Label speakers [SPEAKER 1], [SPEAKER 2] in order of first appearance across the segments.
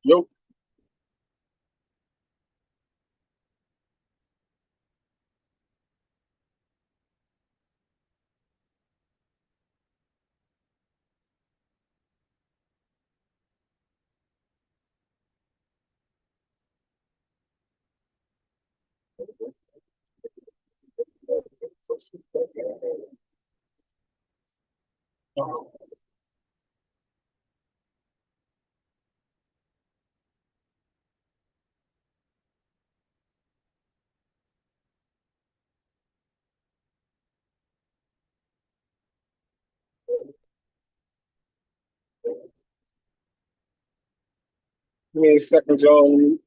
[SPEAKER 1] Yo, give me a second, y'all. Let me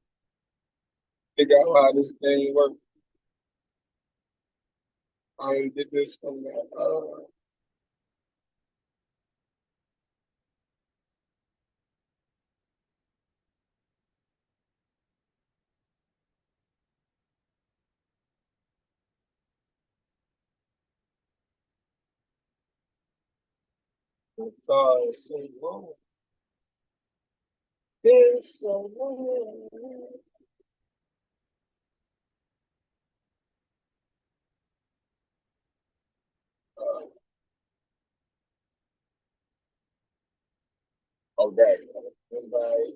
[SPEAKER 1] figure out how this thing works. I did this from that. So long. It's so long. Okay. Everybody,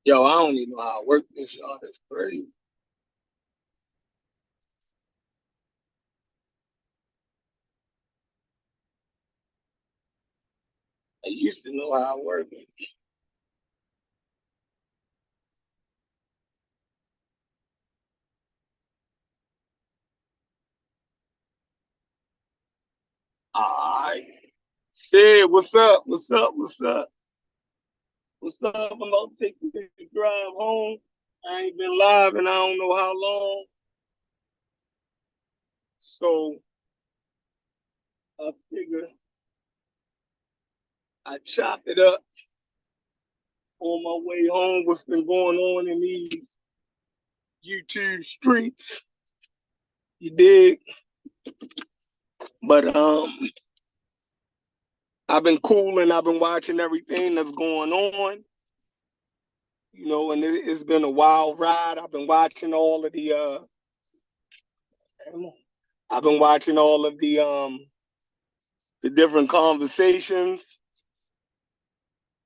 [SPEAKER 1] yo, I don't even know how to work this, y'all. That's crazy. I used to know how to work it. All right. Sid, what's up? What's up? What's up? What's up? I'm about to take the drive home. I ain't been live and I don't know how long. So I figure I chop it up on my way home. What's been going on in these YouTube streets? You dig? But I've been cool and I've been watching everything that's going on. And it's been a wild ride. I've been watching all of the different conversations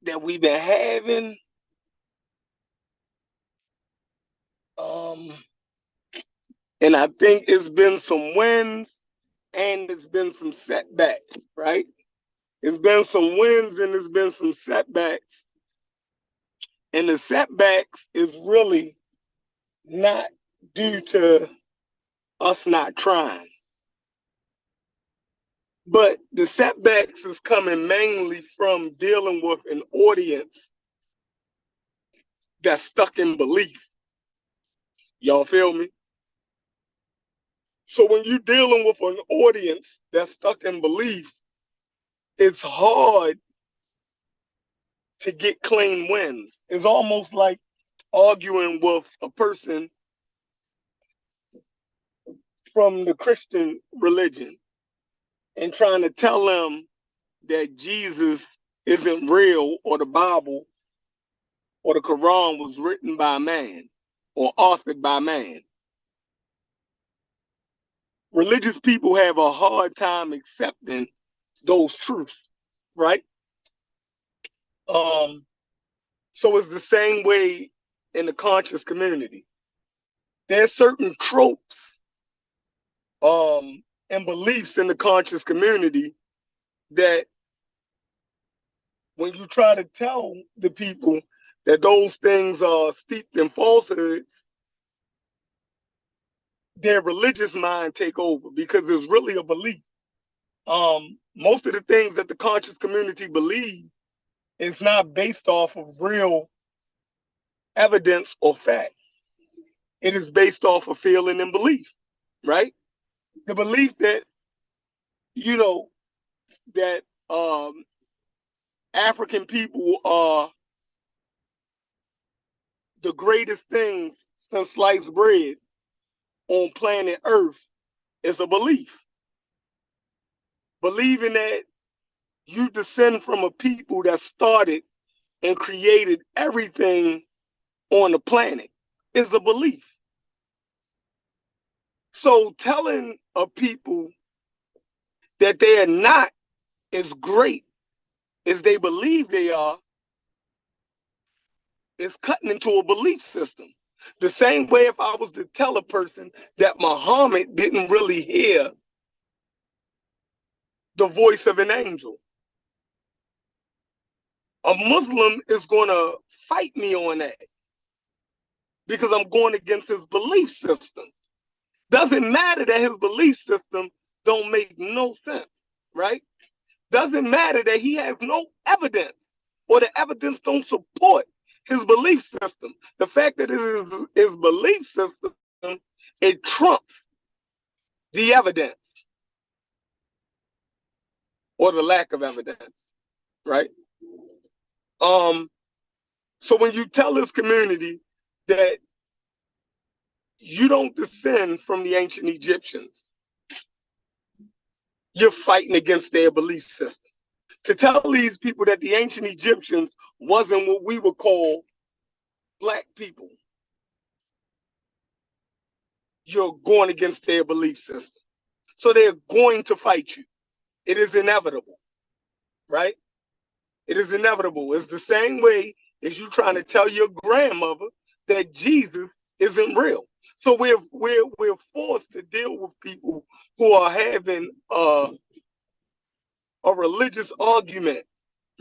[SPEAKER 1] that we've been having. Um, and I think it's been some wins and it's been some setbacks, right? It's been some wins and it's been some setbacks. And the setbacks is really not due to us not trying, but the setbacks is coming mainly from dealing with an audience that's stuck in belief. Y'all feel me? So when you're dealing with an audience that's stuck in belief, it's hard to get clean wins. It's almost like arguing with a person from the Christian religion and trying to tell them that Jesus isn't real or the Bible or the Quran was written by man or authored by man. religious people have a hard time accepting those truths, right? Um, so it's the same way in the conscious community. There's certain tropes and beliefs in the conscious community that when you try to tell the people that those things are steeped in falsehoods, their religious mind take over because it's really a belief. Most of the things that the conscious community believe is not based off of real evidence or fact. It is based off of feeling and belief, right? The belief that, you know, that African people are the greatest things since sliced bread on planet Earth is a belief. Believing that you descend from a people that started and created everything on the planet is a belief. So telling a people that they are not as great as they believe they are is cutting into a belief system. The same way if I was to tell a person that Muhammad didn't really hear the voice of an angel, a Muslim is going to fight me on that because I'm going against his belief system. Doesn't matter that his belief system don't make no sense, right? Doesn't matter that he has no evidence or the evidence don't support his belief system. The fact that it is his belief system, it trumps the evidence or the lack of evidence, right? Um, so when you tell this community that you don't descend from the ancient Egyptians, you're fighting against their belief system. To tell these people that the ancient Egyptians wasn't what we would call black people, you're going against their belief system. So they're going to fight you. It is inevitable, right? It is inevitable. It's the same way as you trying to tell your grandmother that Jesus isn't real. So we're forced to deal with people who are having a religious argument,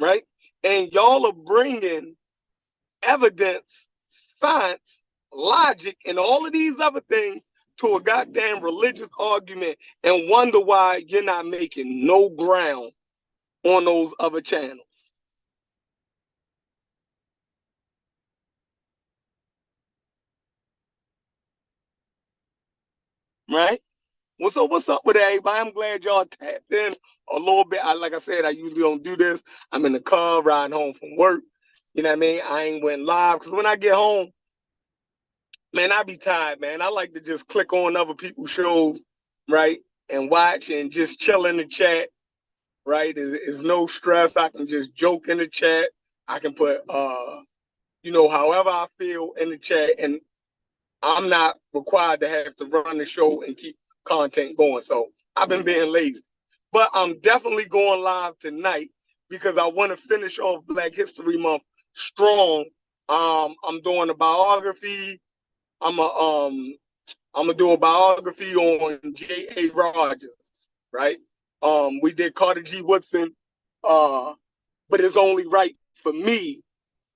[SPEAKER 1] right? And y'all are bringing evidence, science, logic, and all of these other things to a goddamn religious argument and wonder why you're not making no ground on those other channels. Right? Well, so what's up with everybody? I'm glad y'all tapped in a little bit. Like I said, I usually don't do this. I'm in the car riding home from work. You know what I mean? I ain't went live because when I get home, man, I be tired, man. I like to just click on other people's shows, right, and watch and just chill in the chat, right? It's no stress. I can just joke in the chat. I can put, however I feel in the chat, and I'm not required to have to run the show and keep content going. So I've been being lazy, but I'm definitely going live tonight because I want to finish off Black History Month strong. I'm doing a biography. I'm a I'm gonna do a biography on J.A. Rogers, right? We did Carter G. Woodson, but it's only right for me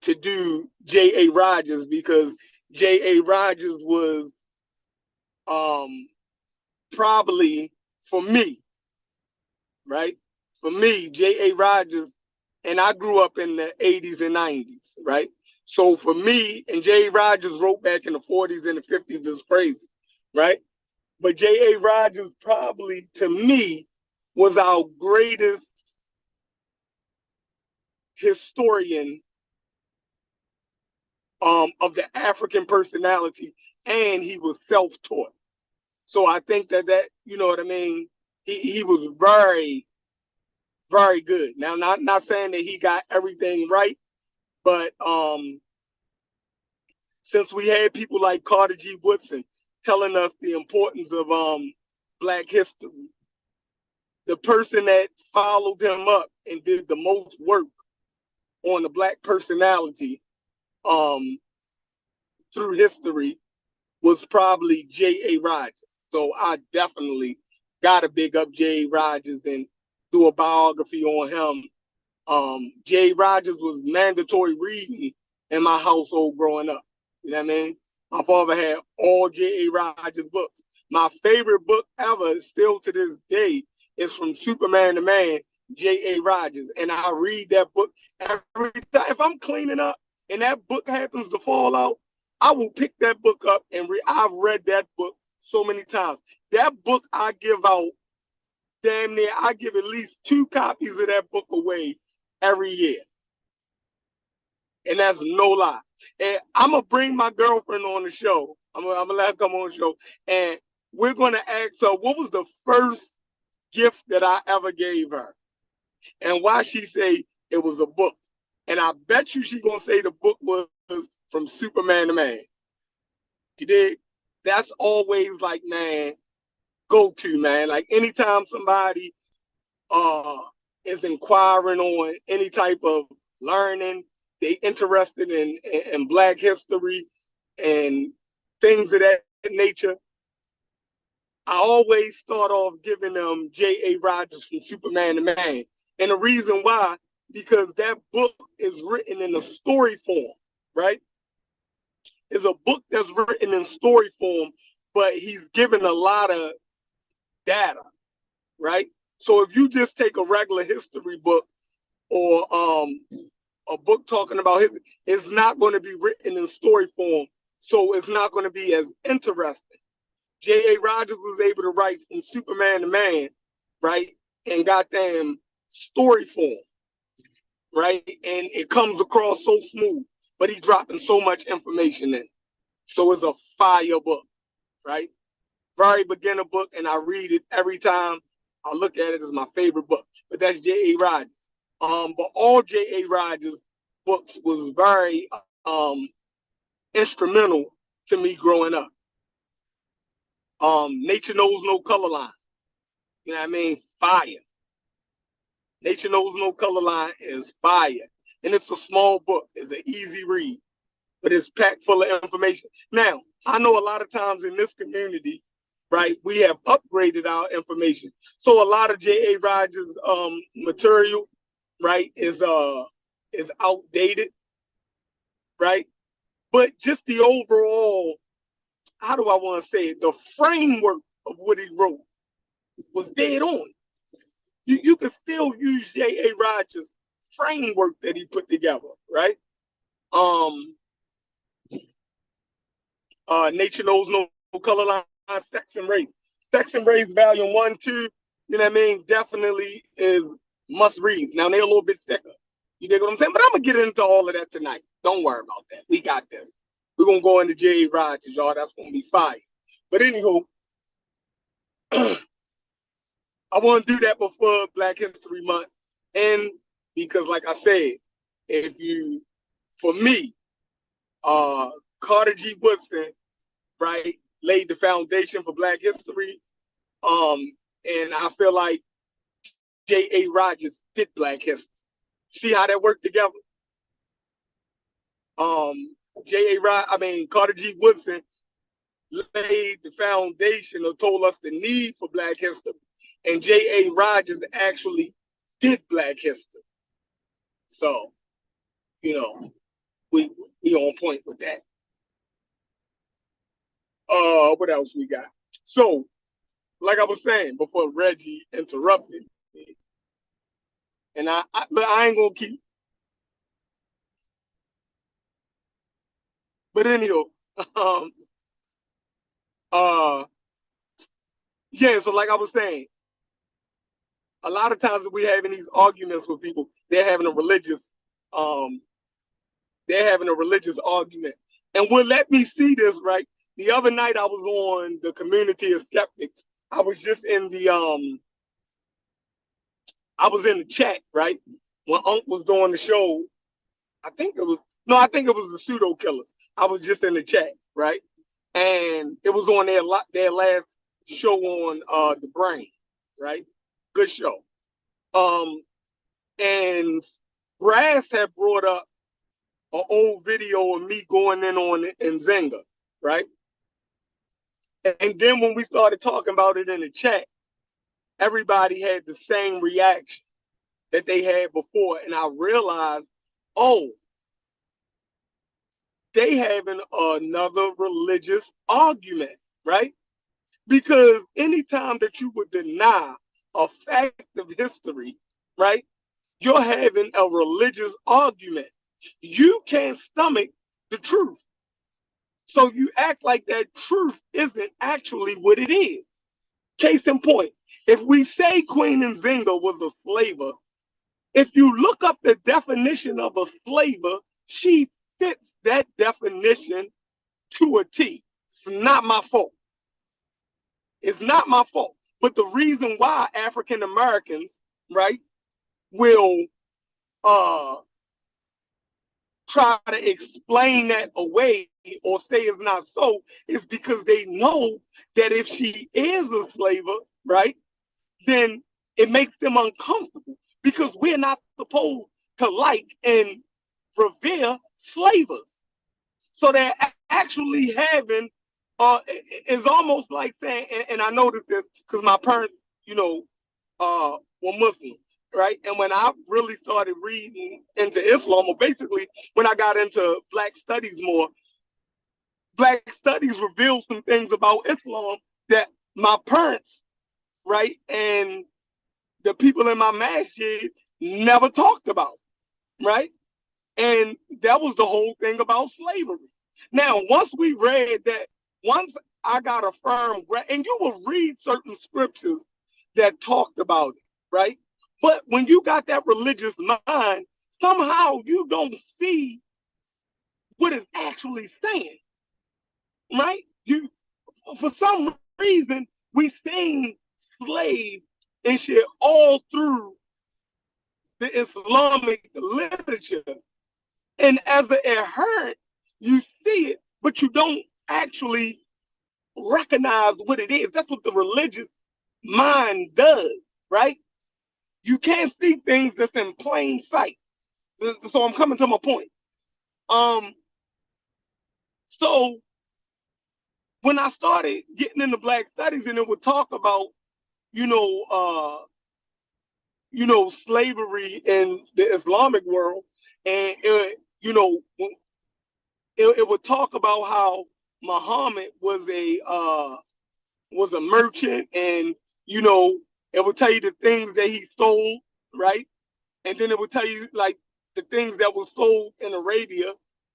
[SPEAKER 1] to do J.A. Rogers because J.A. Rogers was um, probably for me, right? For me, J.A. Rogers, and I grew up in the 80s and 90s, right? So for me, and J.A. Rogers wrote back in the 40s and the 50s is crazy, right? But J.A. Rogers probably, to me, was our greatest historian of the African personality, and he was self-taught. So I think that you know what I mean. He was very, very good. Now, not saying that he got everything right, but since we had people like Carter G. Woodson telling us the importance of Black history, the person that followed him up and did the most work on the Black personality um, through history was probably J.A. Rogers. So I definitely got to big up J.A. Rogers and do a biography on him. J.A. Rogers was mandatory reading in my household growing up. You know what I mean? My father had all J.A. Rogers books. My favorite book ever, still to this day, is From Superman to Man, J.A. Rogers. And I read that book every time. If I'm cleaning up and that book happens to fall out, I will pick that book up and I've read that book so many times. That book I give out, damn near, I give at least 2 copies of that book away every year. And that's no lie. And I'm going to bring my girlfriend on the show. I'm gonna let her come on the show. And we're going to ask her, what was the first gift that I ever gave her? And why she say it was a book. And I bet you she going to say the book was From Superman to Man. You did? That's always like, man, go to, man. Like anytime somebody is inquiring on any type of learning, they interested in Black history and things of that nature, I always start off giving them J.A. Rogers From Superman to Man. And the reason why, because that book is written in a story form, right? It's a book that's written in story form, but he's given a lot of data, right? So if you just take a regular history book or a book talking about history, it's not going to be written in story form, so it's not going to be as interesting. J.A. Rogers was able to write From Superman to Man, right, and goddamn story form, right, and it comes across so smooth, but he's dropping so much information in. So it's a fire book, right? Very beginner book, and I read it every time I look at it as my favorite book. But that's J.A. Rogers. But all J.A. Rogers books was very instrumental to me growing up. Nature Knows No Color Line. You know what I mean? Fire. Nature Knows No Color Line is fire. And it's a small book. It's an easy read, but it's packed full of information. Now, I know a lot of times in this community, right, we have upgraded our information. So a lot of J.A. Rogers material, right, is outdated, right? But just the overall, how do I want to say it? The framework of what he wrote was dead on. You can still use J.A. Rogers' framework that he put together, right? Nature Knows No Color Line, Sex and Race. Sex and Race Volume 1, 2, you know what I mean? Definitely is must reads. Now they're a little bit thicker. You dig what I'm saying? But I'm gonna get into all of that tonight. Don't worry about that. We got this. We're gonna go into J.A. Rogers, y'all. That's gonna be fire. But anywho, I want to do that before Black History Month. And because like I said, if you for me, Carter G. Woodson, right, laid the foundation for Black history. And I feel like J.A. Rogers did Black history. See how that worked together? Carter G. Woodson laid the foundation or told us the need for Black history. And J.A. Rogers actually did Black history. So, you know, we on point with that. What else we got? So, like I was saying before Reggie interrupted me, and but I ain't gonna keep. But anyhow, um, uh, yeah. So like I was saying, a lot of times when we're having these arguments with people, um, they're having a religious argument, and will let me see this right. The other night I was on the Community of Skeptics. I was just in the I was in the chat, right? When Unc was doing the show, I think it was the Pseudo Killers. I was just in the chat, right? And it was on their last show on the Brain, right? Good show. And Brass had brought up an old video of me going in on it in Zynga, right? And then when we started talking about it in the chat, everybody had the same reaction that they had before. And I realized, oh, they having another religious argument, right? Because anytime that you would deny a fact of history, right, you're having a religious argument. You can't stomach the truth. So you act like that truth isn't actually what it is. Case in point, if we say Queen Nzinga was a slaver, if you look up the definition of a slaver, she fits that definition to a T. It's not my fault. It's not my fault. But the reason why African Americans, right, will uh try to explain that away or say it's not so is because they know that if she is a slaver, right, then it makes them uncomfortable because we're not supposed to like and revere slavers. So they're actually having, it's almost like saying, and I noticed this because my parents, were Muslim, right? And when I really started reading into Islam, or basically when I got into Black studies more, Black studies revealed some things about Islam that my parents, right, and the people in my masjid never talked about, right? And that was the whole thing about slavery. Now, once we read that, once I got a firm, and you will read certain scriptures that talked about it, right? But when you got that religious mind, somehow you don't see what it's actually saying, right? You, for some reason, we sing slave and shit all through the Islamic literature. And as an adherent, you see it, but you don't actually recognize what it is. That's what the religious mind does, right? You can't see things that's in plain sight. So I'm coming to my point. Um, so when I started getting into Black studies, and it would talk about, you know, uh, slavery in the Islamic world, and it would talk about how Muhammad was a merchant, and you know it would tell you the things that he stole, right? And then it would tell you like the things that was sold in Arabia,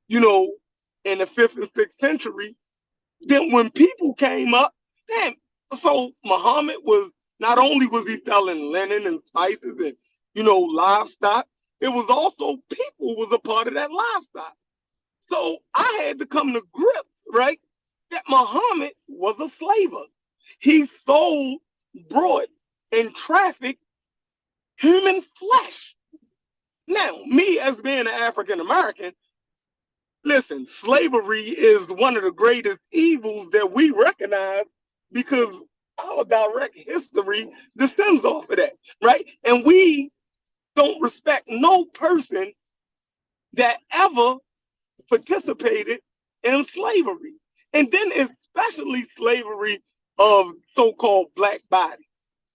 [SPEAKER 1] you know, in the 5th and 6th century. Then when people came up, damn, so Muhammad was not only was he selling linen and spices and livestock, it was also people was a part of that livestock. So I had to come to grips, right, that Muhammad was a slaver. He sold, brought, and trafficked human flesh. Now, me as being an African American, listen, slavery is one of the greatest evils that we recognize because our direct history descends off of that, right? And we don't respect no person that ever participated in slavery. And then especially slavery of so-called black bodies,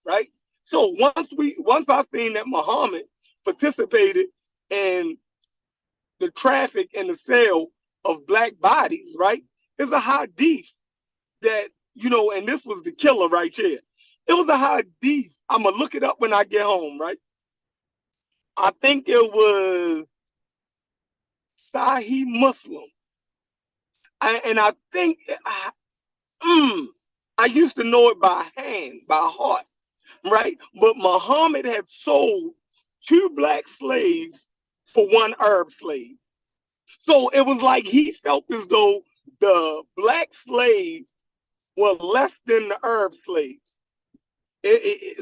[SPEAKER 1] right? So once I seen that Muhammad participated in the traffic and the sale of black bodies, right? It's a hadith that, and this was the killer right here. It was a hadith. I'm gonna look it up when I get home, right? I think it was Sahih Muslim. And I think I used to know it by hand, by heart, right? But Muhammad had sold 2 black slaves for 1 Arab slave. So it was like he felt as though the black slaves were less than the Arab slaves.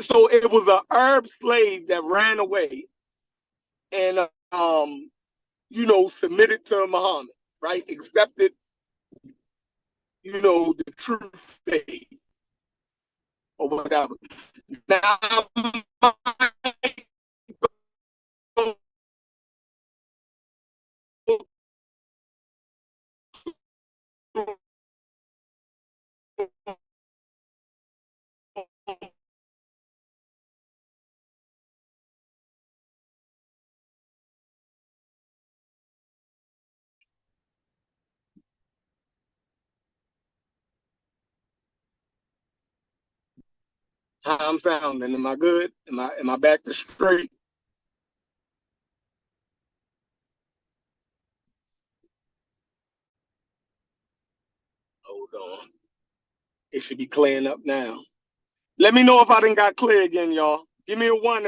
[SPEAKER 1] So it was an Arab slave that ran away and, submitted to Muhammad, right? Accepted, the true faith. or whatever. Now, how I'm sounding? Am I good? Am I back to straight? Hold on. It should be clearing up now. Let me know if I didn't got clear again, y'all. Give me a one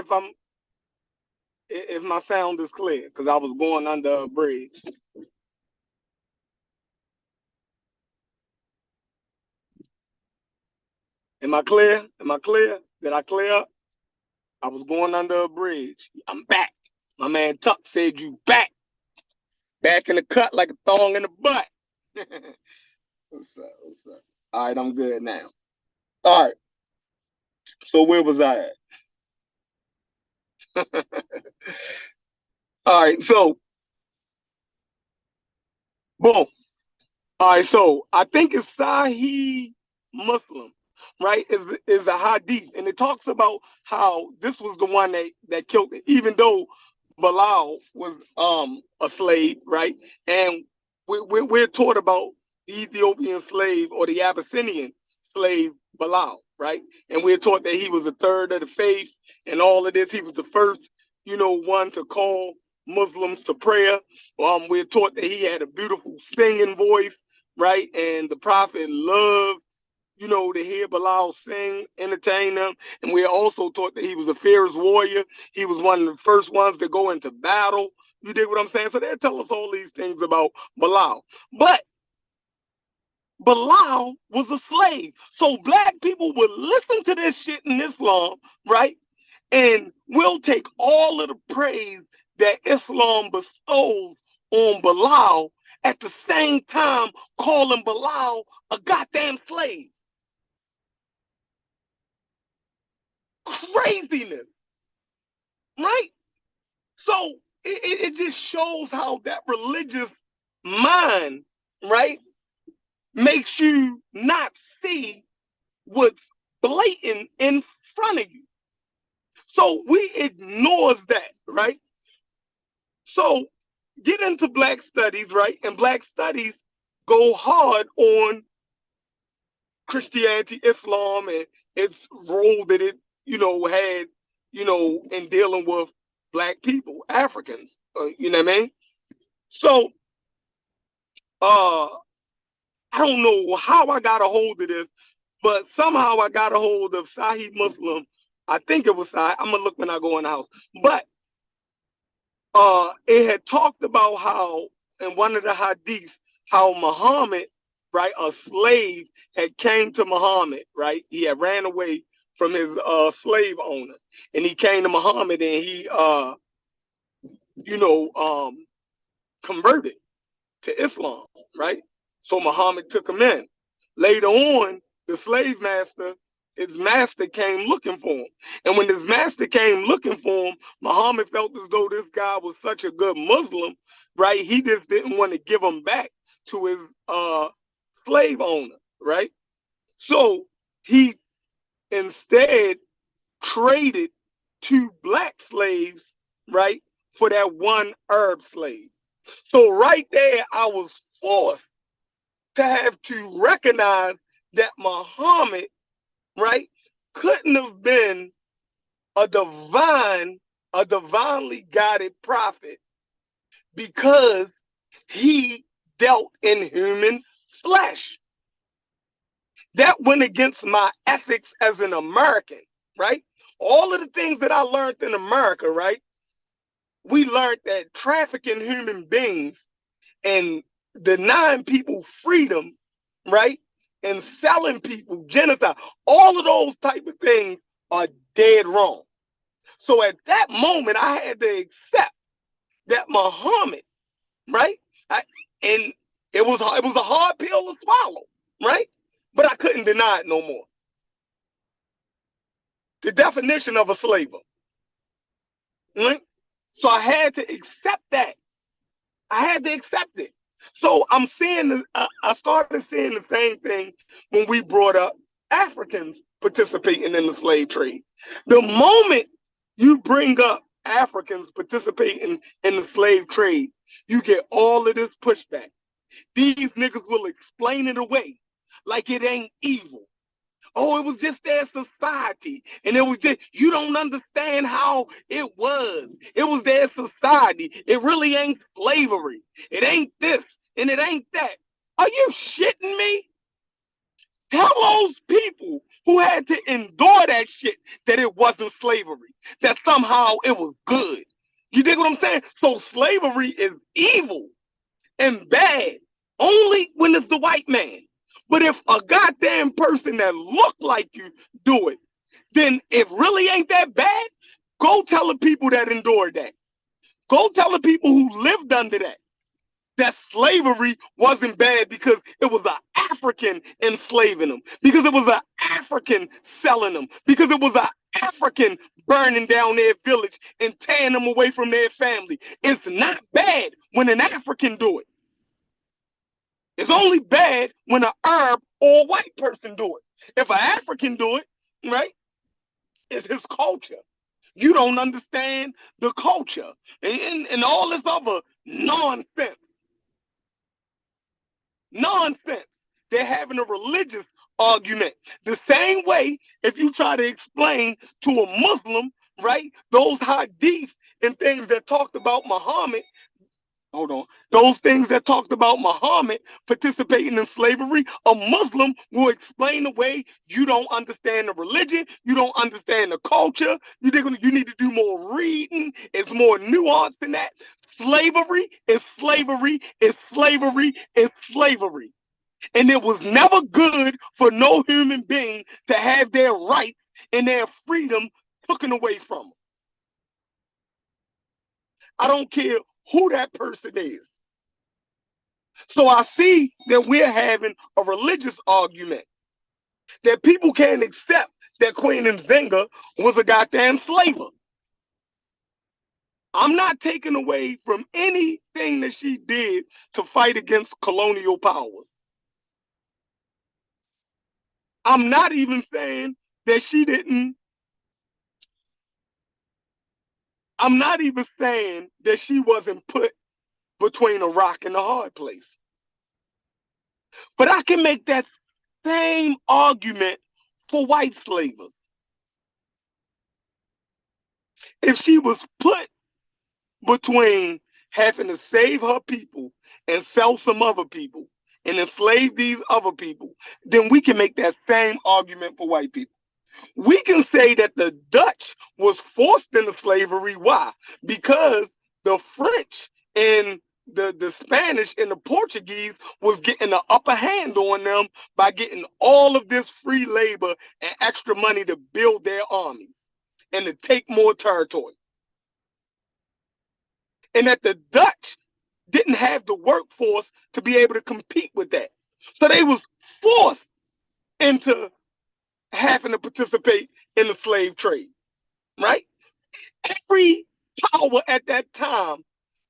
[SPEAKER 1] if my sound is clear, because I was going under a bridge. Am I clear? Am I clear? Did I clear up? I was going under a bridge. I'm back. My man Tuck said you back. Back in the cut like a thong in the butt. What's up? What's up? All right, I'm good now. All right. So where was I at? All right. So boom. All right, so I think it's Sahih Muslim, right? Is a hadith, and it talks about how this was the one that killed it, even though Bilal was a slave, right? And we're taught about the Ethiopian slave or the Abyssinian slave Bilal, right? And we're taught that he was a third of the faith and all of this. He was the first, one to call Muslims to prayer. We're taught that he had a beautiful singing voice, right? And the prophet loved, to hear Bilal sing, entertain them. And we're also taught that he was a fearless warrior. He was one of the first ones to go into battle. You dig what I'm saying? So they tell us all these things about Bilal. But Bilal was a slave. So black people would listen to this shit in Islam, right? And we'll take all of the praise that Islam bestows on Bilal at the same time calling Bilal a goddamn slave. Craziness, right? So it just shows how that religious mind, right, makes you not see what's blatant in front of you. So we ignores that, right? So get into black studies, right? And black studies go hard on Christianity, Islam, and its role that it, had, in dealing with black people, Africans. You know what I mean? So uh I don't know how I got a hold of this, but somehow I got a hold of Sahih Muslim. I think it was Sahih. I'm gonna look when I go in the house. But it had talked about how in one of the hadiths, how Muhammad, right, a slave had came to Muhammad, right? He had ran away from his slave owner, and he came to Muhammad, and he you know um converted to Islam, right? So Muhammad took him in. Later on, the slave master, his master came looking for him. And when his master came looking for him, Muhammad felt as though this guy was such a good Muslim, right? He just didn't want to give him back to his slave owner, right? So he instead traded two black slaves, right, for that one Arab slave. So right there, I was forced to have to recognize that Muhammad, right, couldn't have been a divinely guided prophet because he dealt in human flesh. That went against my ethics as an American, right? All of the things that I learned in America, right? We learned that trafficking human beings and denying people freedom, right? And selling people, genocide, all of those type of things are dead wrong. So at that moment, I had to accept that Muhammad, right? And it was a hard pill to swallow, right? But I couldn't deny it no more. the definition of a slaver. Right? So I had to accept that. I had to accept it. So I'm seeing, I started seeing the same thing when we brought up Africans participating in the slave trade. The moment you bring up Africans participating in the slave trade, you get all of this pushback. These niggas will explain it away like it ain't evil. Oh, it was just their society. And it was just, you don't understand how it was. It was their society. It really ain't slavery. It ain't this and it ain't that. Are you shitting me? Tell those people who had to endure that shit that it wasn't slavery, that somehow it was good. You dig what I'm saying? So slavery is evil and bad only when it's the white man. But if a goddamn person that look like you do it, then it really ain't that bad. Go tell the people that endured that. Go tell the people who lived under that slavery wasn't bad because it was an African enslaving them, because it was an African selling them, because it was an African burning down their village and tearing them away from their family. It's not bad when an African do it. It's only bad when an Arab or a white person do it. If an African do it, right, it's his culture. You don't understand the culture and all this other nonsense. Nonsense. They're having a religious argument. The same way if you try to explain to a Muslim, right, those hadith and things that talked about Muhammad, hold on, those things that talked about Muhammad participating in slavery, a Muslim will explain away you don't understand the religion, you don't understand the culture, you need to do more reading, it's more nuance than that. Slavery is slavery is slavery is slavery. And it was never good for no human being to have their rights and their freedom taken away from them. I don't care who that person is. So I see that we're having a religious argument, that people can't accept that Queen Nzinga was a goddamn slaver. I'm not taking away from anything that she did to fight against colonial powers. I'm not even saying that she didn't. I'm not even saying that she wasn't put between a rock and a hard place. But I can make that same argument for white slavers. If she was put between having to save her people and sell some other people and enslave these other people, then we can make that same argument for white people. We can say that the Dutch was forced into slavery. Why? Because the French and the Spanish and the Portuguese was getting the upper hand on them by getting all of this free labor and extra money to build their armies and to take more territory. And that the Dutch didn't have the workforce to be able to compete with that. So they was forced into having to participate in the slave trade, right? Every power at that time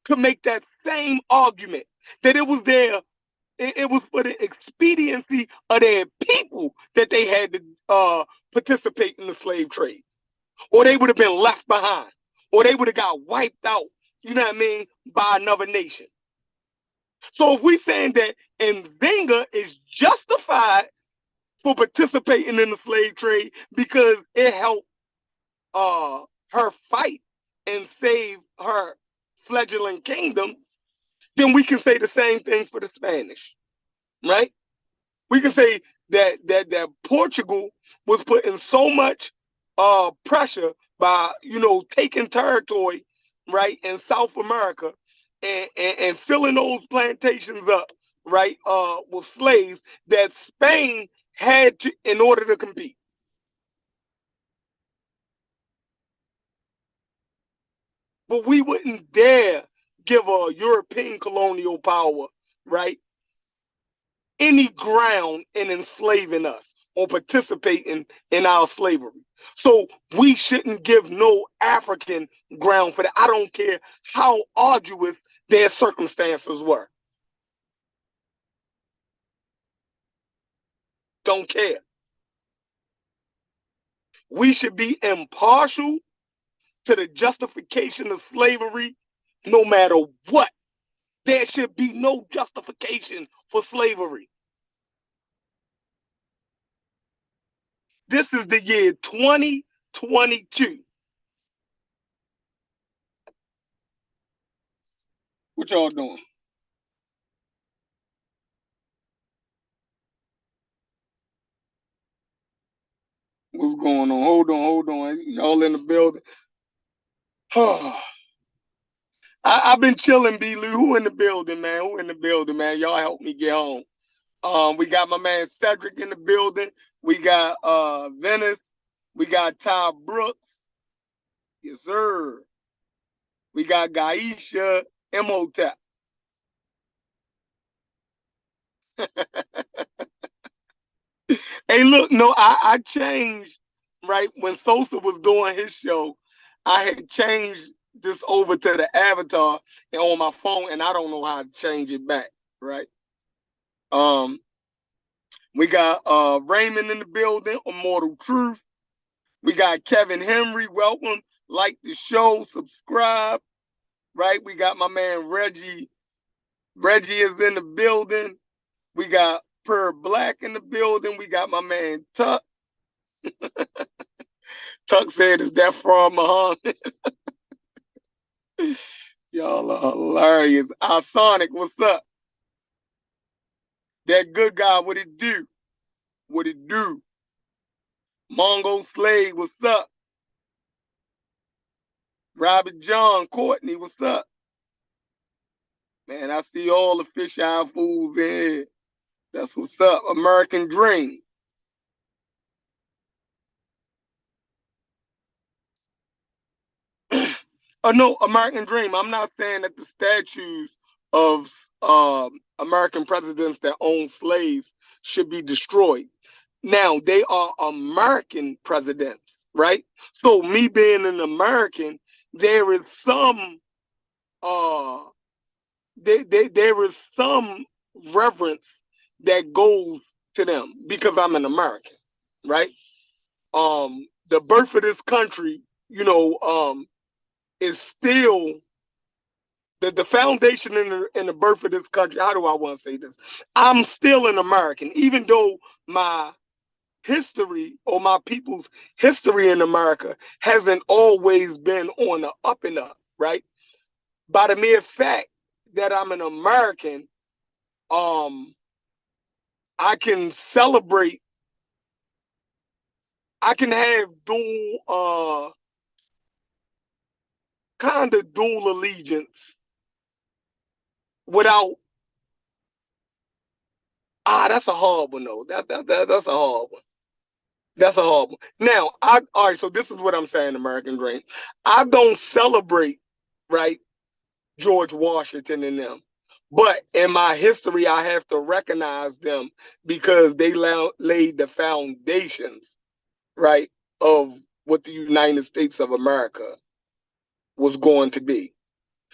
[SPEAKER 1] could make that same argument that it was it was for the expediency of their people that they had to participate in the slave trade, or they would have been left behind, or they would have got wiped out, you know what I mean, by another nation. So if we're saying that Nzinga is justified for participating in the slave trade because it helped her fight and save her fledgling kingdom, then we can say the same thing for the Spanish, right? We can say that Portugal was putting so much pressure by taking territory, right, in South America and filling those plantations up, right, with slaves that Spain had to in order to compete. But we wouldn't dare give a European colonial power, right, any ground in enslaving us. or participating in our slavery. So we shouldn't give no African ground for that. I don't care how arduous their circumstances were. Don't care. We should be impartial to the justification of slavery no matter what. There should be no justification for slavery. This is the year 2022. What y'all doing? What's going on? Hold on. Y'all in the building? I've been chilling, B. Lee. Who in the building, man? Who in the building, man? Y'all help me get home. We got my man Cedric in the building. We got Venice. We got Ty Brooks. Yes, sir. We got Gaisha Imhotep. Hey, look, no, I changed, right? When Sosa was doing his show, I had changed this over to the avatar and on my phone, and I don't know how to change it back, right? Um, we got Raymond in the building, Immortal Truth. We got Kevin Henry, welcome. Like the show, subscribe, right? We got my man Reggie. Reggie is in the building. We got Per Black in the building. We got my man Tuck. Tuck said, "Is that from Muhammad?" Y'all are hilarious. Sonic, what's up? That good guy, what it do? What it do? Mongo Slade, what's up? Robert John Courtney, what's up? Man, I see all the fish eye fools in here. That's what's up. American Dream. Oh no, American Dream. I'm not saying that the statues of American presidents that owned slaves should be destroyed. Now they are American presidents, right? So me being an American, there is some uh there is some reverence that goes to them because I'm an American, right? The birth of this country, is still the foundation in the birth of this country. How do I want to say this? I'm still an American, even though my history or my people's history in America hasn't always been on the up and up, right? By the mere fact that I'm an American, um, I can celebrate. I can have kind of dual allegiance without. That's a hard one though. That's a hard one. That's a hard one. Now, all right. So this is what I'm saying, American Dream. I don't celebrate, right, George Washington and them, but in my history, I have to recognize them because they laid the foundations, right, of what the United States of America was going to be.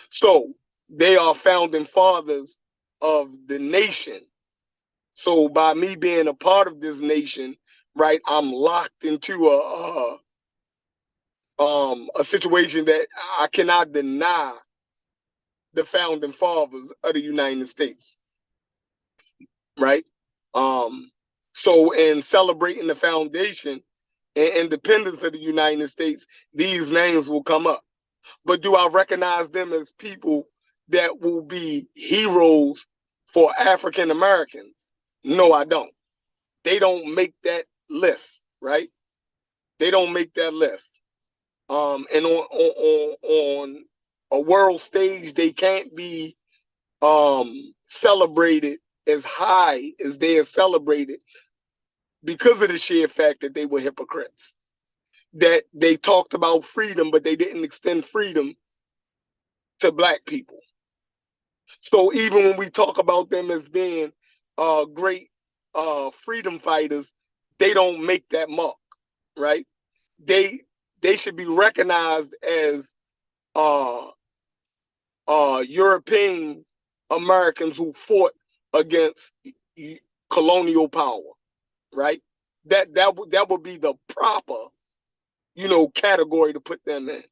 [SPEAKER 1] So they are founding fathers of the nation. So by me being a part of this nation, right, I'm locked into a situation that I cannot deny the founding fathers of the United States, right? Um, so in celebrating the foundation and independence of the United States, these names will come up. But do I recognize them as people that will be heroes for African Americans? No, I don't. They don't make that list, right? They don't make that list. And on a world stage, they can't be celebrated as high as they are celebrated because of the sheer fact that they were hypocrites. That they talked about freedom, but they didn't extend freedom to black people. So even when we talk about them as being great freedom fighters, they don't make that mark, right? They should be recognized as uh European Americans who fought against colonial power, right? That would be the proper, category to put them in,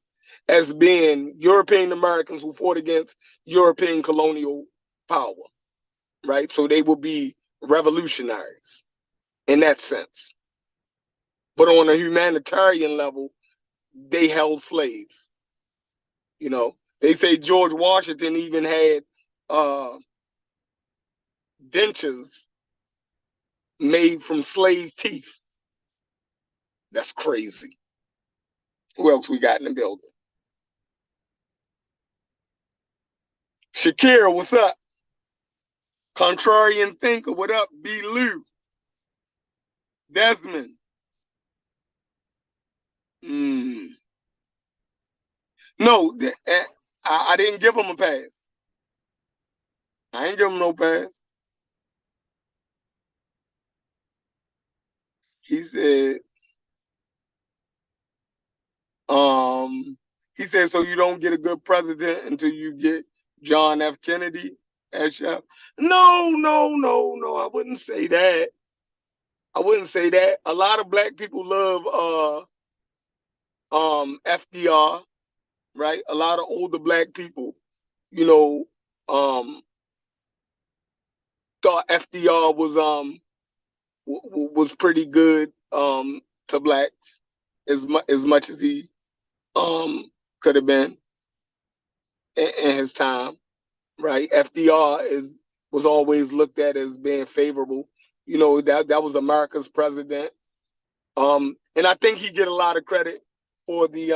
[SPEAKER 1] as being European Americans who fought against European colonial power, right? So they would be revolutionaries in that sense. But on a humanitarian level, they held slaves. They say George Washington even had uh, dentures made from slave teeth. That's crazy. Who else we got in the building? Shakira, what's up? Contrarian thinker, what up? B. Lou, Desmond. Mm. No, I didn't give him a pass. I ain't give him no pass. He said, um, so you don't get a good president until you get John F. Kennedy as chef. No, no, no, no. I wouldn't say that. I wouldn't say that. A lot of black people love FDR, right? A lot of older black people, you know, um thought FDR was pretty good to blacks as much as he could have been in his time, right? FDR was always looked at as being favorable. That was America's president. And I think he get a lot of credit for the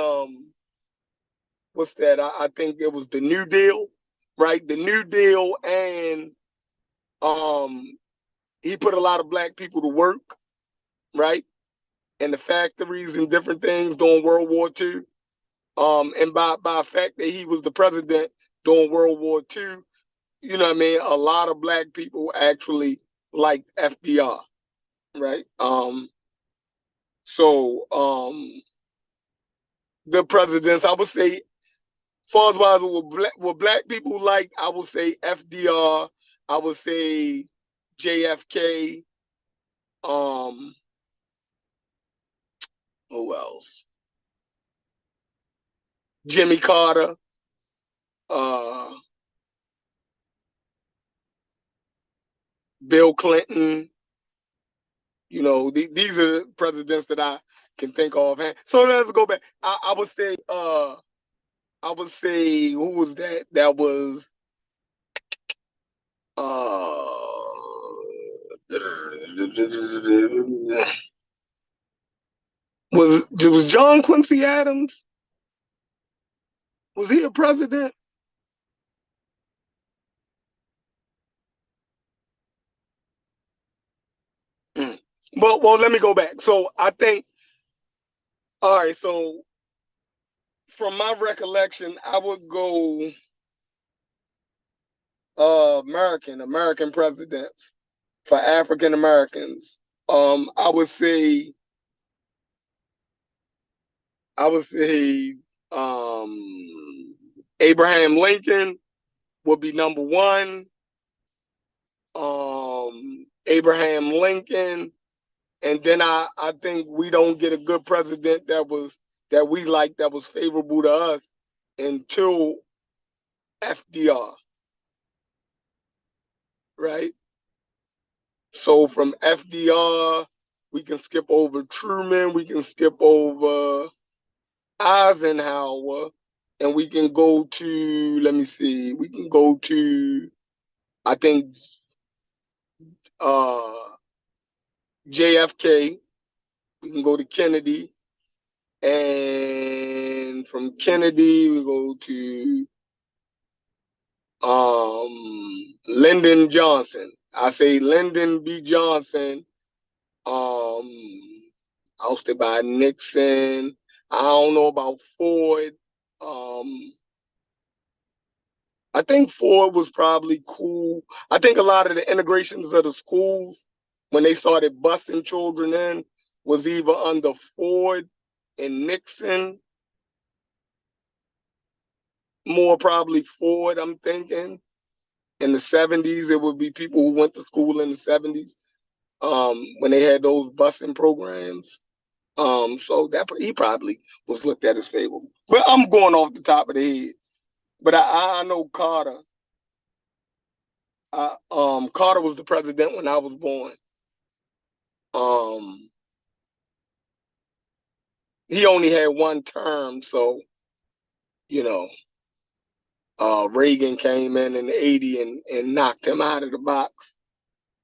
[SPEAKER 1] what's that? I think it was the New Deal, right? The New Deal, and um he put a lot of black people to work, right? In the factories and different things during World War II. And by the fact that he was the president during World War II, you know what I mean? A lot of black people actually liked FDR, right? So the presidents, I would say, far as wise what black people like, I would say FDR, I would say JFK, um, who else? Jimmy Carter, uh, Bill Clinton. These are presidents that I can think of. So let's go back. I would say who was that? That was was John Quincy Adams? Was he a president? Mm. Well, let me go back. So I think, all right. So from my recollection, I would go American presidents for African Americans. I would say I would say Abraham Lincoln would be number one. Abraham Lincoln, and then I think we don't get a good president that we like, that was favorable to us, until FDR, right? So from FDR, we can skip over Truman, we can skip over Eisenhower, and we can go to, let me see, we can go to, I think, uh, JFK, we can go to Kennedy, and from Kennedy, we go to Lyndon Johnson. I say Lyndon B. Johnson, um, ousted by Nixon. I don't know about Ford. Um, I think Ford was probably cool. I think a lot of the integrations of the schools when they started busing children in was either under Ford and Nixon, more probably Ford, I'm thinking. In the 70s, it would be people who went to school in the 70s when they had those busing programs. So that he probably was looked at as favorable. But I'm going off the top of the head. But I know Carter. Carter was the president when I was born. Um, he only had one term, so you know, Reagan came in '80 and knocked him out of the box,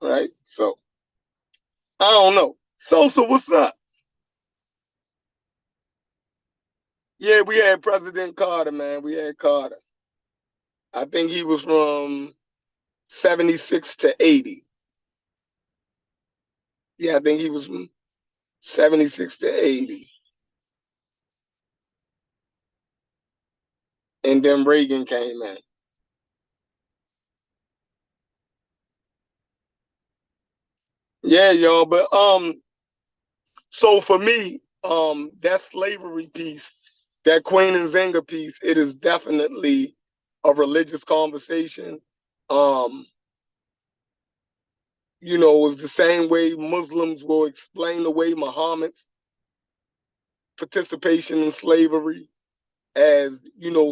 [SPEAKER 1] right? So I don't know. So what's up? Yeah, we had President Carter, man. We had Carter. I think he was from 76 to 80. Yeah, I think he was from 76 to 80. And then Reagan came in. Yeah, y'all. But so for me, that slavery piece, that Queen and Zenga piece, it is definitely a religious conversation. Um, it was the same way Muslims will explain away Muhammad's participation in slavery as,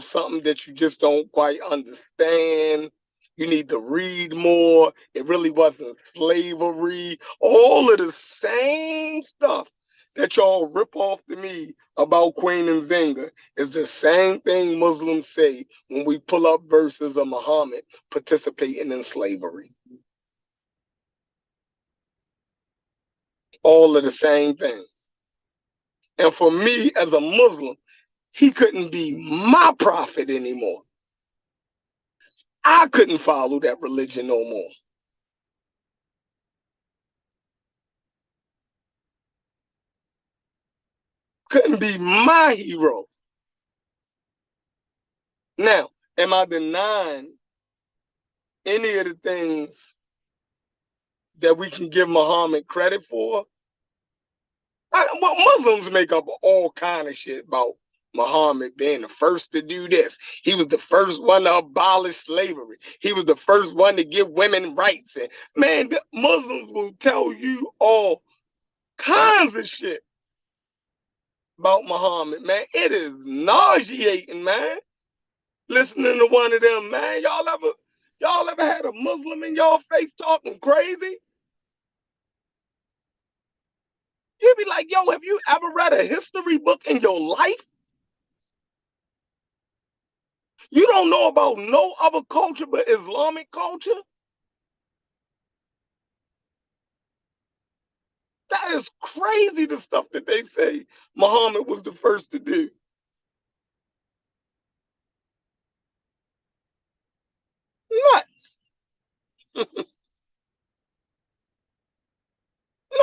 [SPEAKER 1] something that you just don't quite understand. You need to read more. It really wasn't slavery. All of the same stuff that y'all rip off to me about Queen and Zenga is the same thing Muslims say when we pull up verses of Muhammad participating in slavery. All of the same things. And for me as a Muslim, he couldn't be my prophet anymore. I couldn't follow that religion no more. Couldn't be my hero. Now, am I denying any of the things that we can give Muhammad credit for? Well, Muslims make up all kind of shit about Muhammad being the first to do this. He was the first one to abolish slavery. He was the first one to give women rights. And man, the Muslims will tell you all kinds of shit about Muhammad, man. It is nauseating, man. Listening to one of them, man. Y'all ever had a Muslim in y'all face talking crazy? You'd be like, yo, have you ever read a history book in your life? You don't know about no other culture but Islamic culture? That is crazy, the stuff that they say Muhammad was the first to do. Nuts.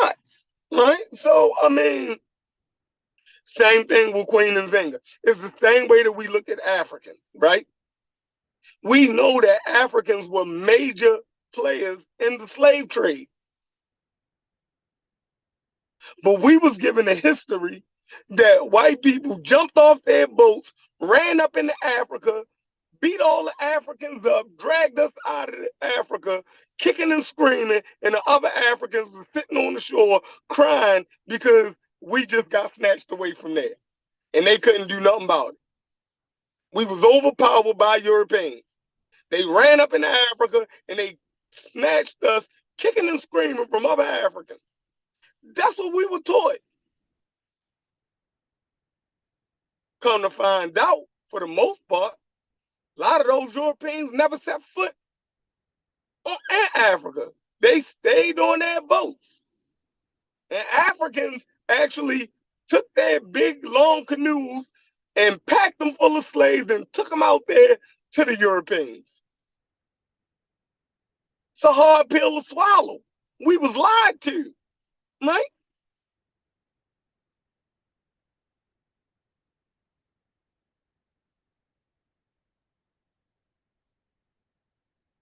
[SPEAKER 1] Nuts. Right? So, I mean, same thing with Queen and Zenga. It's the same way that we look at Africans, right? We know that Africans were major players in the slave trade, but we was given a history that white people jumped off their boats, ran up into Africa, beat all the Africans up, dragged us out of Africa, kicking and screaming, and the other Africans were sitting on the shore crying because we just got snatched away from there, and they couldn't do nothing about it. We was overpowered by Europeans. They ran up into Africa and they snatched us, kicking and screaming from other Africans. That's what we were taught. Come to find out, for the most part, a lot of those Europeans never set foot on Africa. They stayed on their boats. And Africans actually took their big, long canoes and packed them full of slaves and took them out there to the Europeans. It's a hard pill to swallow. We was lied to, right?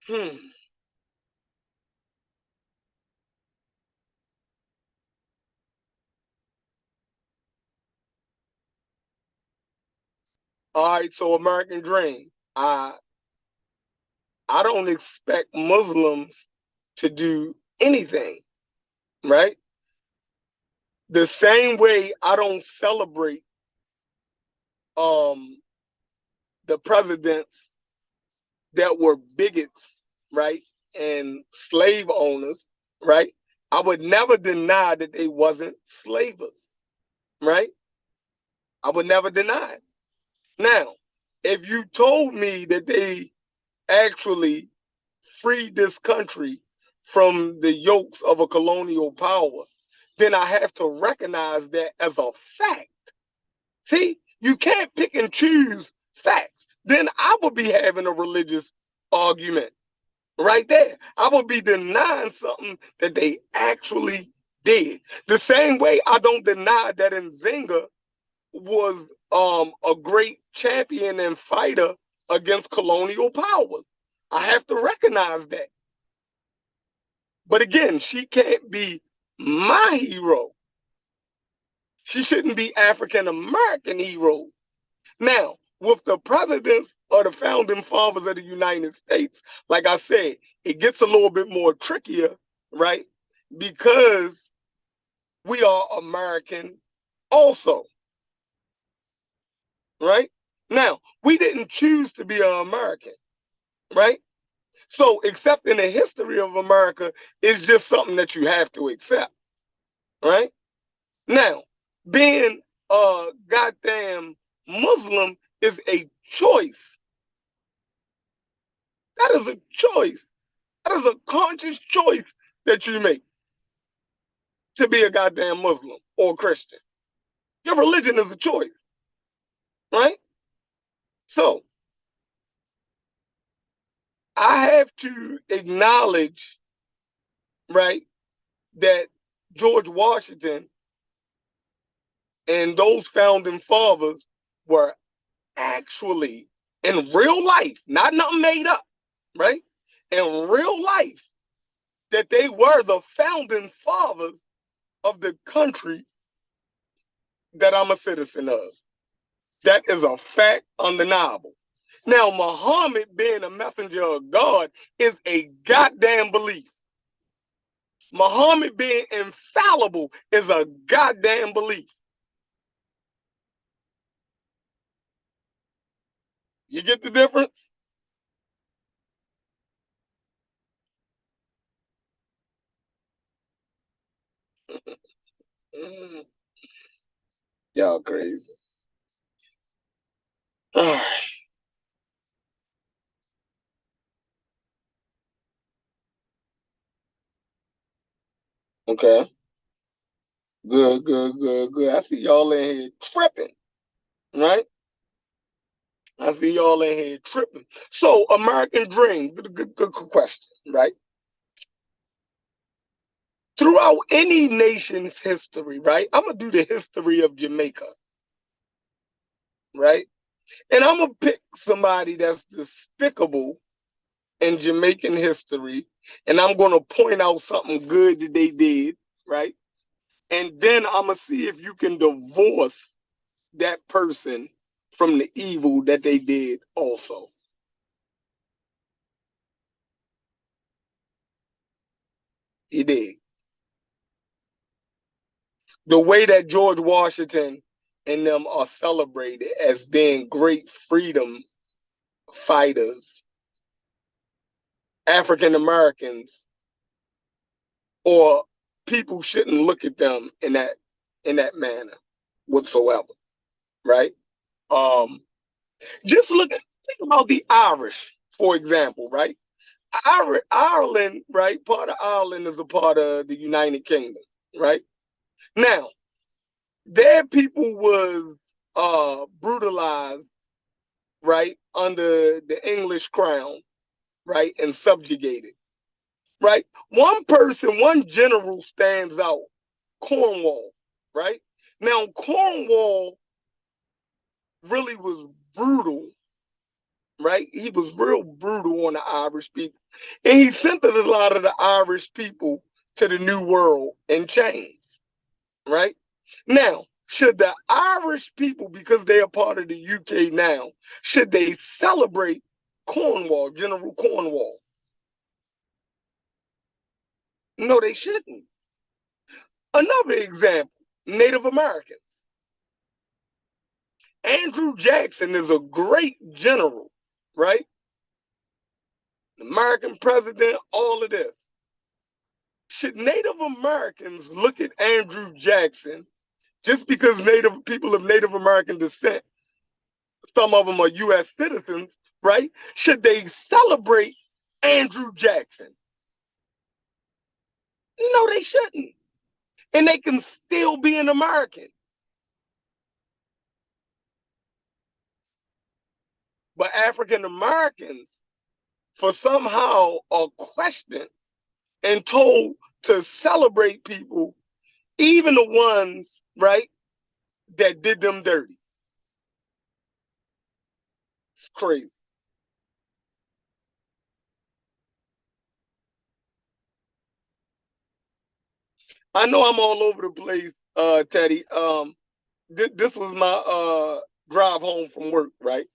[SPEAKER 1] Hmm. All right, so American Dream. I don't expect Muslims to do anything, right? The same way I don't celebrate um the presidents that were bigots, right? And slave owners, right? I would never deny that they wasn't slavers, right? I would never deny it. Now, if you told me that they actually freed this country from the yokes of a colonial power, then I have to recognize that as a fact. See, you can't pick and choose facts. Then I would be having a religious argument right there. I would be denying something that they actually did. The same way I don't deny that Nzinga was a great champion and fighter against colonial powers. I have to recognize that. But again, she can't be my hero. She shouldn't be African American hero. Now, with the presidents or the founding fathers of the United States, like I said, it gets a little bit more trickier, right? Because we are American also, right? Now, we didn't choose to be an American, right? So accepting the history of America is just something that you have to accept, right? Now, being a goddamn Muslim is a choice. That is a choice. That is a conscious choice that you make to be a goddamn Muslim or Christian. Your religion is a choice, right? So I have to acknowledge, right, that George Washington and those founding fathers were actually in real life, not nothing made up, right? In real life, that they were the founding fathers of the country that I'm a citizen of. That is a fact undeniable. Now, Muhammad being a messenger of God is a goddamn belief. Muhammad being infallible is a goddamn belief. You get the difference? Mm, y'all crazy. All right. Okay. Good, good, good, good. I see y'all in here tripping, right? I see y'all in here tripping. So, American Dream, good question, right? Throughout any nation's history, right? I'm gonna do the history of Jamaica, right? And I'm gonna pick somebody that's despicable in Jamaican history, and I'm gonna point out something good that they did, right? And then I'm gonna see if you can divorce that person from the evil that they did also. He did. The way that George Washington and them are celebrated as being great freedom fighters, African Americans, or people shouldn't look at them in that manner whatsoever, right? Um, just think about the Irish, for example, right? Ireland, right? Part of Ireland is a part of the United Kingdom, right? Now, their people was brutalized, right, under the English crown, right, and subjugated, right? One person, one general stands out, Cornwall, right? Now, Cornwall really was brutal, right? He was real brutal on the Irish people. And he sent a lot of the Irish people to the New World in chains, right? Now, should the Irish people, because they are part of the UK now, should they celebrate Cornwall, General Cornwall? No, they shouldn't. Another example, Native Americans. Andrew Jackson is a great general, right? American president, all of this. Should Native Americans look at Andrew Jackson just because Native people of Native American descent, some of them are U.S. citizens, right? Should they celebrate Andrew Jackson? No, they shouldn't. And they can still be an American. But African Americans, for somehow, are questioned and told to celebrate people, even the ones, right, that did them dirty. It's crazy. I know I'm all over the place, Teddy. This was my drive home from work, right?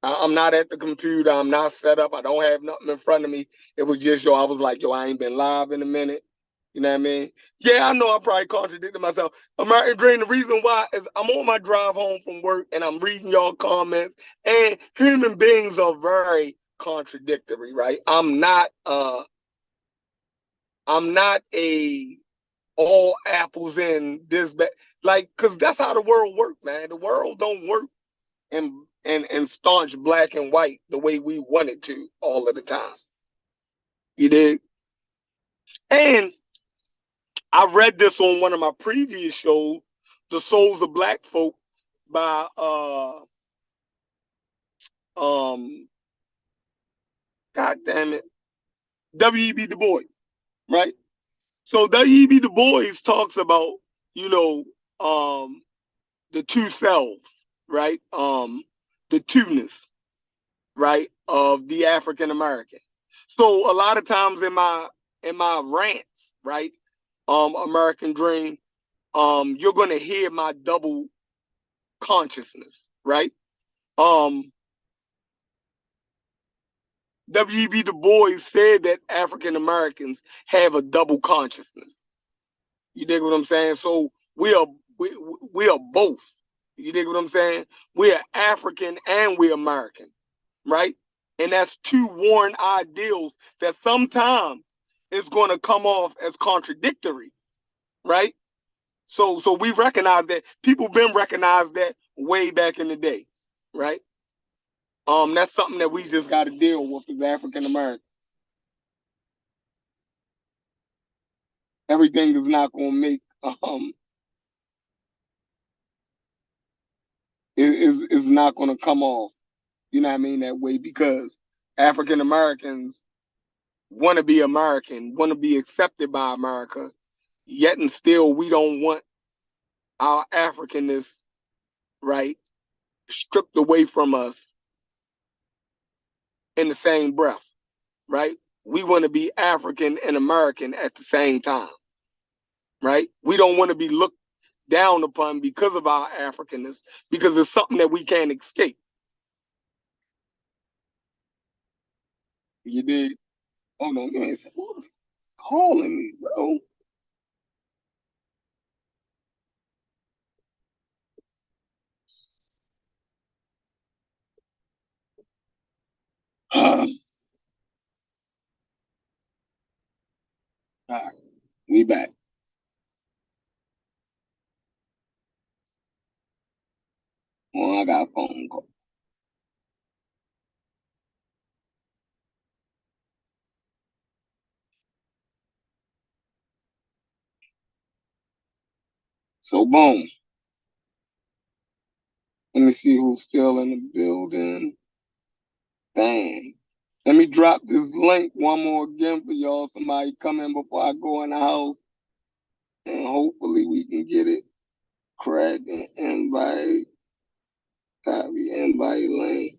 [SPEAKER 1] I'm not at the computer. I'm not set up. I don't have nothing in front of me. It was just, yo, I was like, yo, I ain't been live in a minute. You know what I mean? Yeah, I know I probably contradicted myself. American Dream, the reason why is I'm on my drive home from work and I'm reading y'all comments, and human beings are very contradictory, right? I'm not a all apples in this bag. Like, cause that's how the world works, man. The world don't work and staunch black and white the way we want it to all of the time. You did. And I read this on one of my previous shows, The Souls of Black Folk by um God damn it, W.E.B. Du Bois, right? So W.E.B. Du Bois talks about, you know, the two selves, right? The two-ness, right, of the African American. So a lot of times in my rants, right, American Dream, you're gonna hear my double consciousness, right? Um, W.E.B. Du Bois said that African Americans have a double consciousness. You dig what I'm saying? So we are both. You dig what I'm saying? We are African and we're American, right? And that's two worn ideals that sometimes is going to come off as contradictory, right? So we recognize that people been recognized that way back in the day, right? That's something that we just got to deal with as African Americans. Everything is not going to make is not going to come off, you know what I mean, that way, because African Americans want to be American, want to be accepted by America, yet and still we don't want our Africanness, right, stripped away from us in the same breath, right? We want to be African and American at the same time, right? We don't want to be looked down upon because of our Africanness, because it's something that we can't escape. You did. Hold on, you ain't say, who the calling me, bro? All right, we back. Well, I got a phone call. So boom. Let me see who's still in the building. Bang. Let me drop this link one more again for y'all. Somebody come in before I go in the house, and hopefully we can get it cracked and invite, copy, invite link.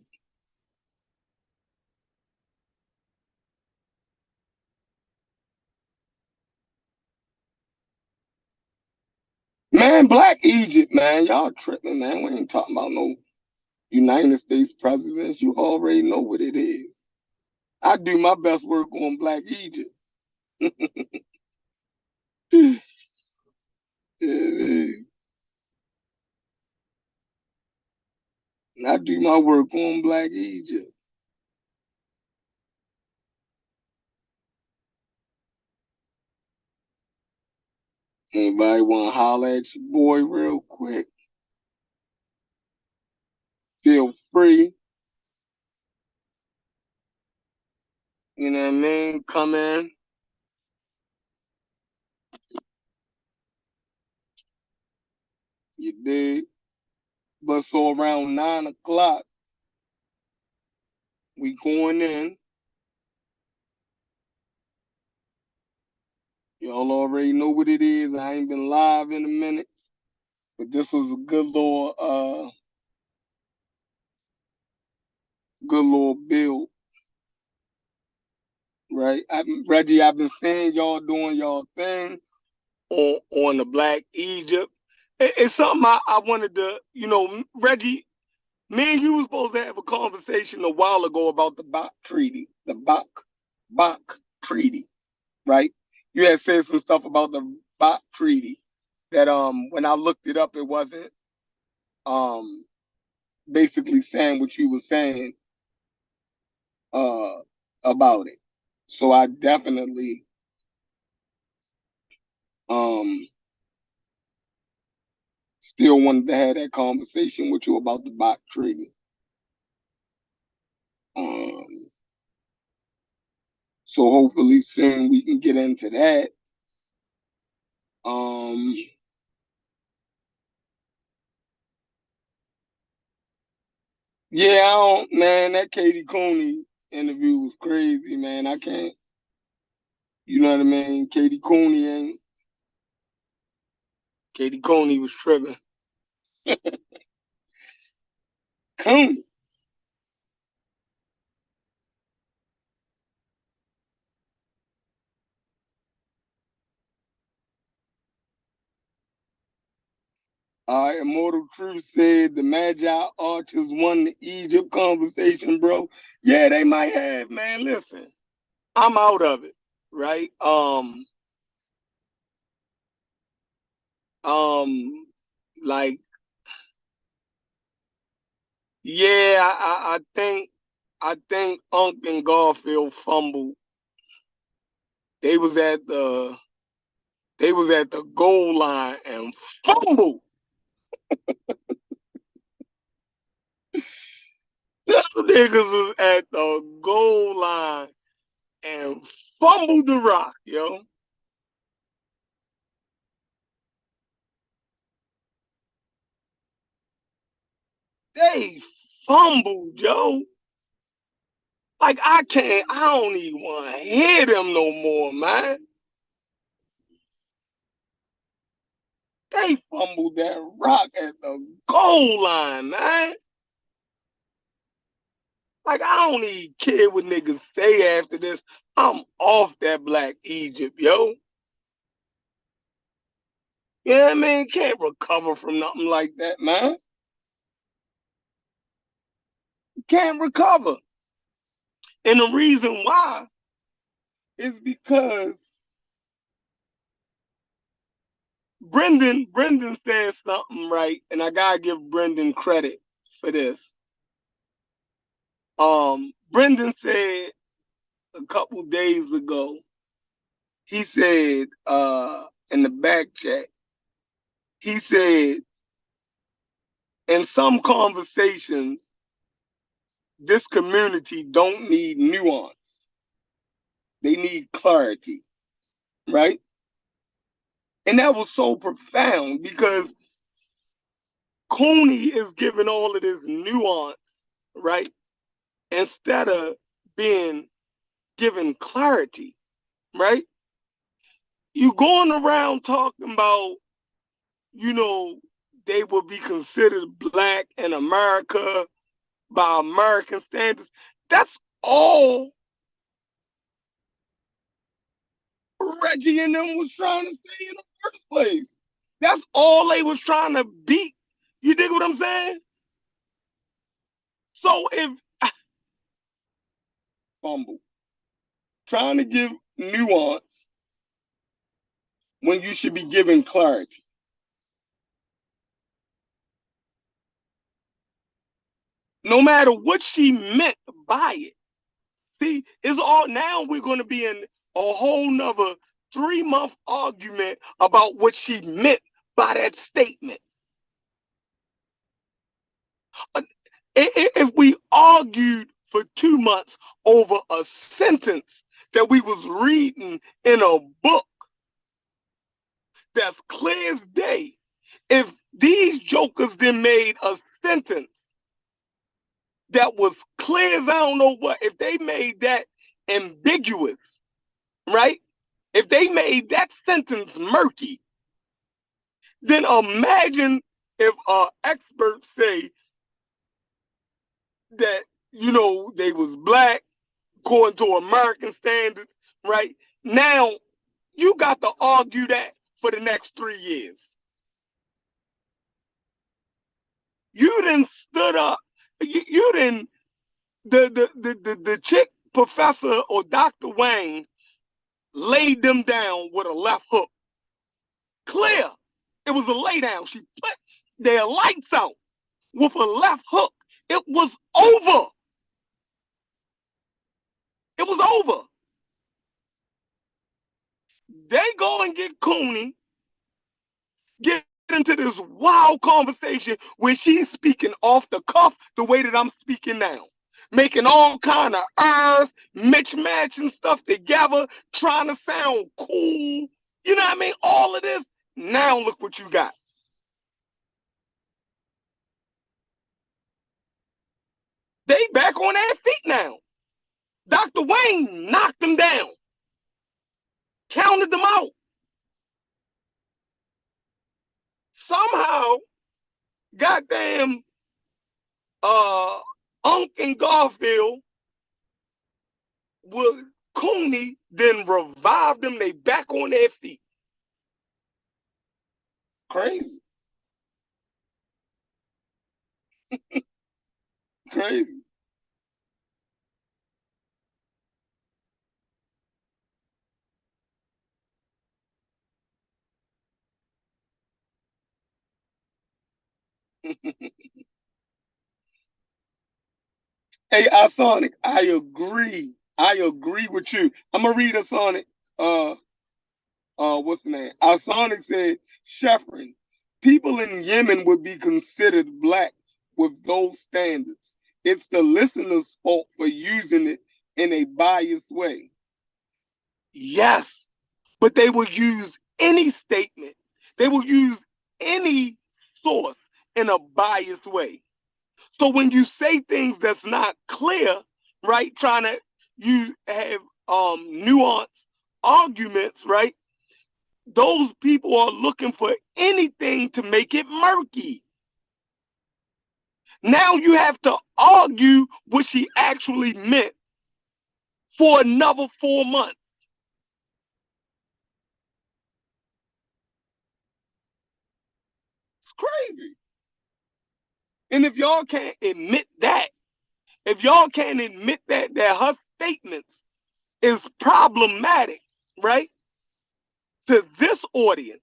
[SPEAKER 1] Man, Black Egypt, man. Y'all tripping, man. We ain't talking about no United States presidents. You already know what it is. I do my best work on Black Egypt. I do my work on Black Egypt. Anybody want to holler at your boy real quick? Feel free. You know what I mean? Come in. You dig? But so around 9 o'clock, we going in. Y'all already know what it is. I ain't been live in a minute. But this was a good little build, right? Reggie, I've been seeing y'all doing y'all thing on the Black Egypt. It's something I wanted to, Reggie, me and you were supposed to have a conversation a while ago about the Bach Treaty, the Bach Treaty, right? You had said some stuff about the Bach Treaty that when I looked it up, it wasn't um basically saying what you were saying uh about it. So I definitely um still wanted to have that conversation with you about the Bach Treaty. Um so hopefully soon we can get into that. Um yeah, I don't man, that Katie Cooney interview was crazy, man. I can't you know what I mean? Katie Cooney was tripping. Cooney. Immortal Truth said the Magi Archers won the Egypt conversation, bro. Yeah, they might have, man. Listen, I'm out of it, right? Um, like, yeah, I think Unc and Garfield fumbled. They was at the they was at the goal line and fumbled. Them niggas was at the goal line and fumbled the rock, yo. They fumbled, yo. Like I don't even want to hear them no more, man. They fumbled that rock at the goal line, man. Like I don't even care what niggas say after this. I'm off that Black Egypt, yo. You know what I mean? Can't recover from nothing like that, man. Can't recover. And the reason why is because Brendan said something right, and I gotta give Brendan credit for this. Brendan said a couple days ago, he said in the back chat, he said in some conversations, this community don't need nuance. They need clarity, right? And that was so profound because Cooney is giving all of this nuance, right? Instead of being given clarity, right? You going around talking about, you know, they will be considered black in America by American standards. That's all Reggie and them was trying to say in the first place. That's all they was trying to beat. You dig what I'm saying? So if fumble, trying to give nuance when you should be giving clarity. No matter what she meant by it. See, it's all now we're going to be in a whole nother 3-month argument about what she meant by that statement. If we argued for 2 months over a sentence that we was reading in a book that's clear as day, if these jokers then made a sentence that was clear as I don't know what, if they made that ambiguous, right? If they made that sentence murky, then imagine if experts say that, they was black according to American standards, right? Now you got to argue that for the next 3 years. You didn't stood up. You didn't the chick professor or Dr. Wang laid them down with a left hook. Clear. It was a lay down. She put their lights out with a left hook. It was over. It was over. They go and get Cooney, get into this wild conversation where she's speaking off the cuff the way that I'm speaking now. Making all kind of errors, mismatching stuff together, trying to sound cool. You know what I mean? All of this. Now look what you got. They back on their feet now. Dr. Wayne knocked them down, counted them out. Somehow, goddamn, Unc and Garfield will Cooney then revive them. They back on their feet. Crazy. Crazy. Hey, Sonic, I agree. I agree with you. I'm gonna read a Sonic. What's the name? Sonic said, Sheffrin, people in Yemen would be considered black with those standards. It's the listener's fault for using it in a biased way. Yes, but they will use any statement. They will use any source in a biased way. So when you say things that's not clear, right, trying to you have nuanced arguments, right? Those people are looking for anything to make it murky. Now you have to argue what she actually meant for another 4 months. It's crazy. And if y'all can't admit that, if y'all can't admit that her statements is problematic, right, to this audience,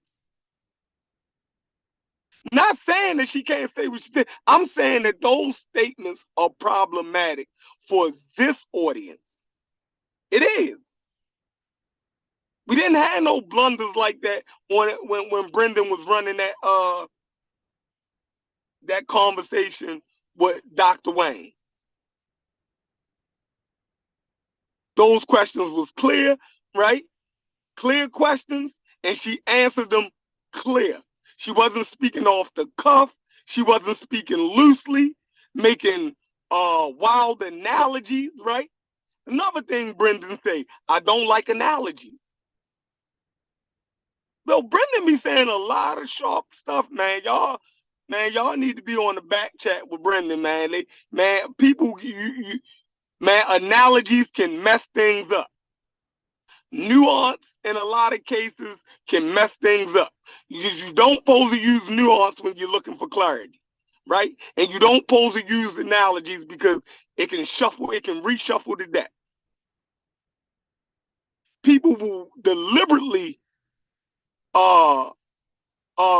[SPEAKER 1] not saying that she can't say what she said. I'm saying that those statements are problematic for this audience. It is. We didn't have no blunders like that when Brendan was running that conversation with Dr. Wayne. Those questions was clear, right? Clear questions, and she answered them clear. She wasn't speaking off the cuff. She wasn't speaking loosely, making wild analogies, right? Another thing Brendan say, I don't like analogies. Well, Brendan be saying a lot of sharp stuff, man. Y'all need to be on the back chat with Brendan, man. People, man, analogies can mess things up. nuance in a lot of cases can mess things up. You don't supposed to use nuance when you're looking for clarity, right? And you don't supposed to use analogies because it can reshuffle the deck. People will deliberately uh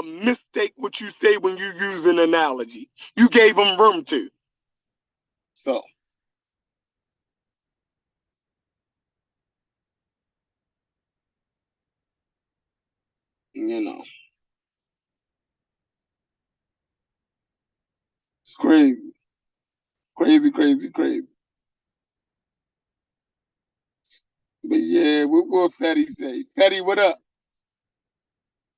[SPEAKER 1] mistake what you say when you use an analogy. You gave them room to. So, you know, it's crazy. Crazy, crazy, crazy. But yeah, what will Fetty say? Fetty, what up?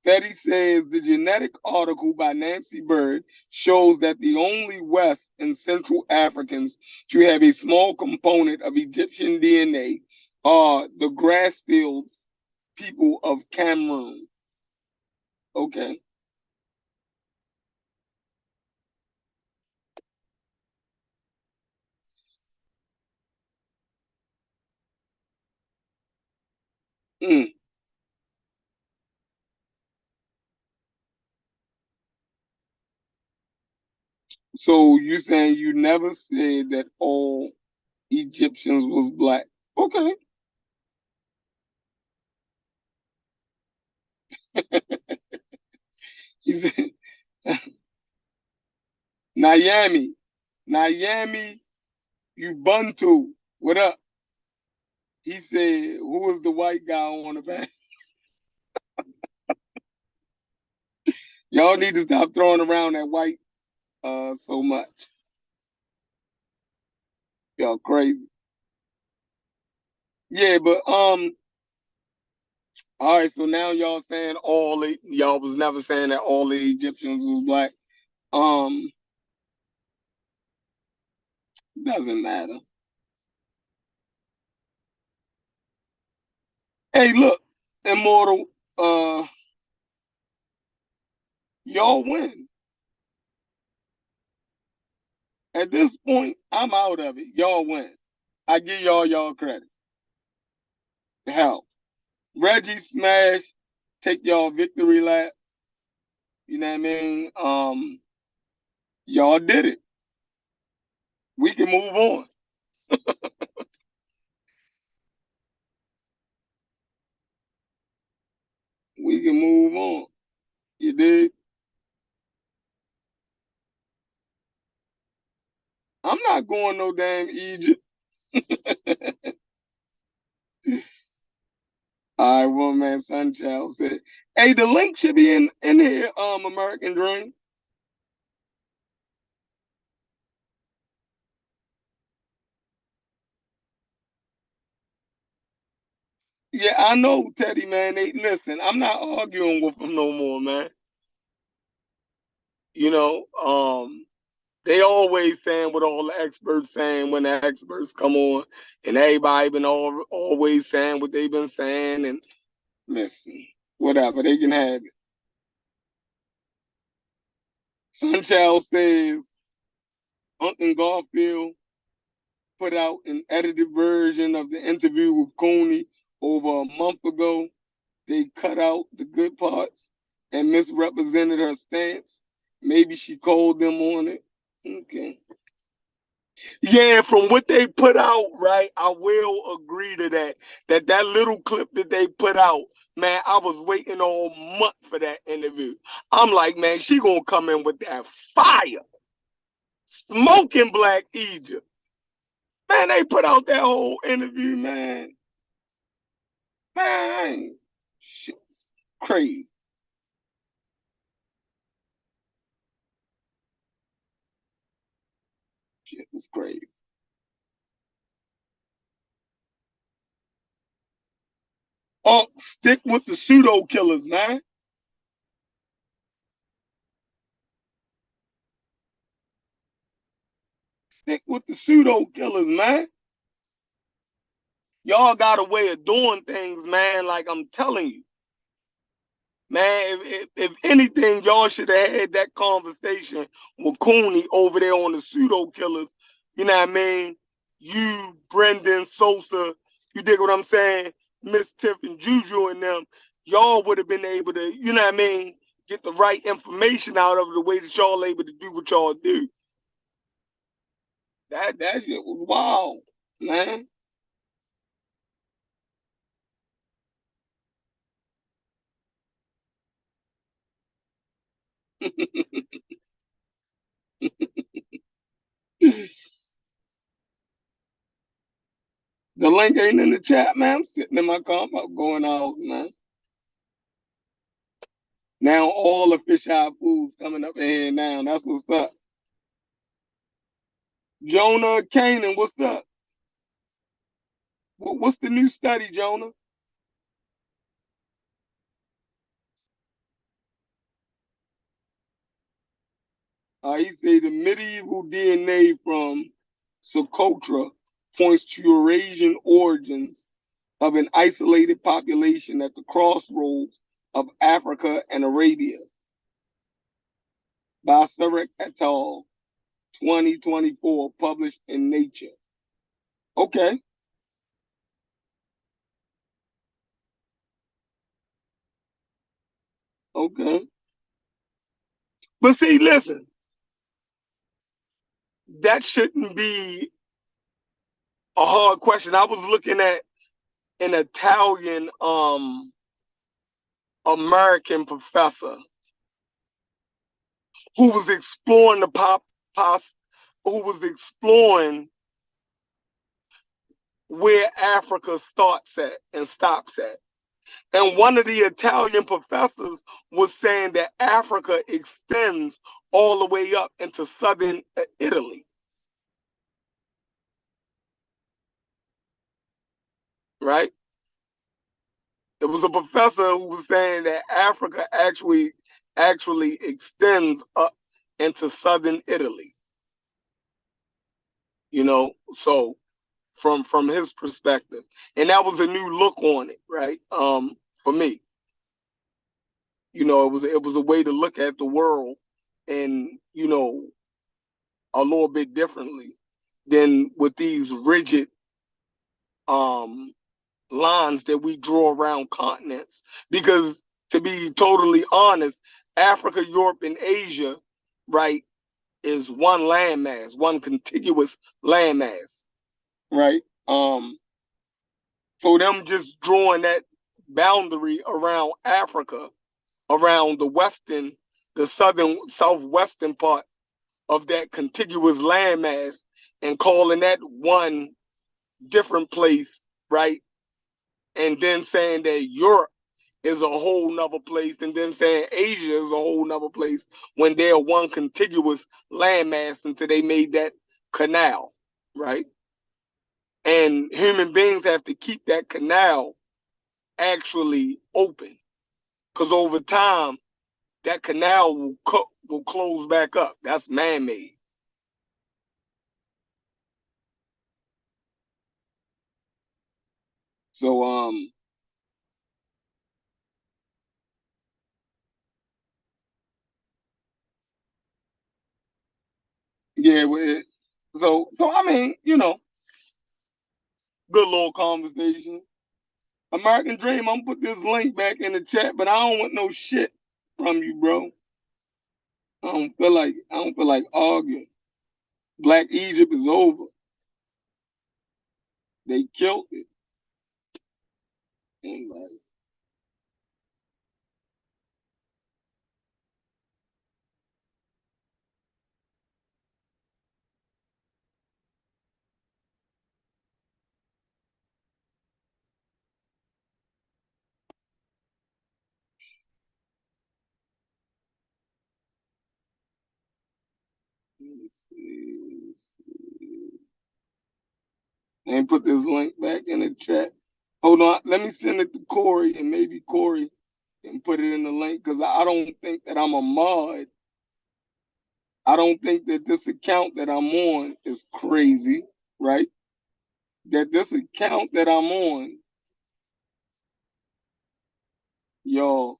[SPEAKER 1] Fetty says the genetic article by Nancy Bird shows that the only West and Central Africans to have a small component of Egyptian DNA are the Grassfields people of Cameroon. Okay. Mm. So you saying you never said that all Egyptians was black? Okay. He said, Miami, Miami, Ubuntu. What up? He said, who was the white guy on the back? Y'all need to stop throwing around that white so much. Y'all crazy. Yeah, but all right, so now y'all saying y'all was never saying that all the Egyptians was black. Um, doesn't matter. Hey, look, Immortal, uh, y'all win. At this point, I'm out of it. Y'all win. I give y'all credit. Hell, Reggie Smash, take y'all victory lap. You know what I mean? Y'all did it. We can move on. We can move on. You did. I'm not going no damn Egypt. All right, one man Sunchild said, "Hey, the link should be in here. American Dream. Yeah, I know, Teddy man. They listen. I'm not arguing with them no more, man. You know, they always saying what all the experts saying when the experts come on, and everybody been always saying what they've been saying. And listen, whatever they can have it. Sunchild says Uncle Garfield put out an edited version of the interview with Cooney over a month ago. They cut out the good parts and misrepresented her stance. Maybe she called them on it. Okay. Yeah, from what they put out, right? I will agree to that. That little clip that they put out, man, I was waiting all month for that interview. I'm like, man, she gonna come in with that fire, smoking Black Egypt. Man, they put out that whole interview, man. Man, shit's crazy. Shit was crazy. Oh, stick with the pseudo killers, man. Stick with the pseudo killers, man. Y'all got a way of doing things, man. Like I'm telling you, man. If anything, y'all should have had that conversation with Cooney over there on the pseudo killers. You know what I mean? You, Brendan, Sosa. You dig what I'm saying? Miss Tiff and Juju and them, y'all would have been able to, you know what I mean, get the right information out of it the way that y'all able to do what y'all do. That shit was wild, man. The link ain't in the chat, man. I'm sitting in my car, I'm going off, man. Now all the fish eye foods coming up in here now. That's what's up. Jonah Canaan, what's up? What's the new study, Jonah? He say the medieval DNA from Socotra points to Eurasian origins of an isolated population at the crossroads of Africa and Arabia. By Sarek et al., 2024, published in Nature. Okay, okay. But see, listen, that shouldn't be a hard question. I was looking at an Italian American professor who was exploring the pos, who was exploring where Africa starts at and stops at. And one of the Italian professors was saying that Africa extends all the way up into southern Italy, right? There was a professor who was saying that Africa actually extends up into southern Italy. You know, so from his perspective, and that was a new look on it, right? For me, you know, it was a way to look at the world, and you know, a little bit differently than with these rigid um lines that we draw around continents. Because to be totally honest, Africa, Europe, and Asia, right, is one landmass, one contiguous landmass, right? So them just drawing that boundary around Africa, around the southern, southwestern part of that contiguous landmass, and calling that one different place, right? And then saying that Europe is a whole nother place, and then saying Asia is a whole nother place when they're one contiguous landmass until they made that canal, right? And human beings have to keep that canal actually open, because over time that canal will close back up. That's man made. So yeah, so I mean, you know, good little conversation. American Dream, I'm gonna put this link back in the chat, but I don't want no shit from you, bro. I don't feel like arguing. Black Egypt is over. They killed it. And like, let's see, let's see. And put this link back in the chat. Hold on, let me send it to Corey, and maybe Corey can put it in the link, because I don't think that I'm a mod. I don't think that this account that I'm on is crazy, right? That this account that I'm on, y'all,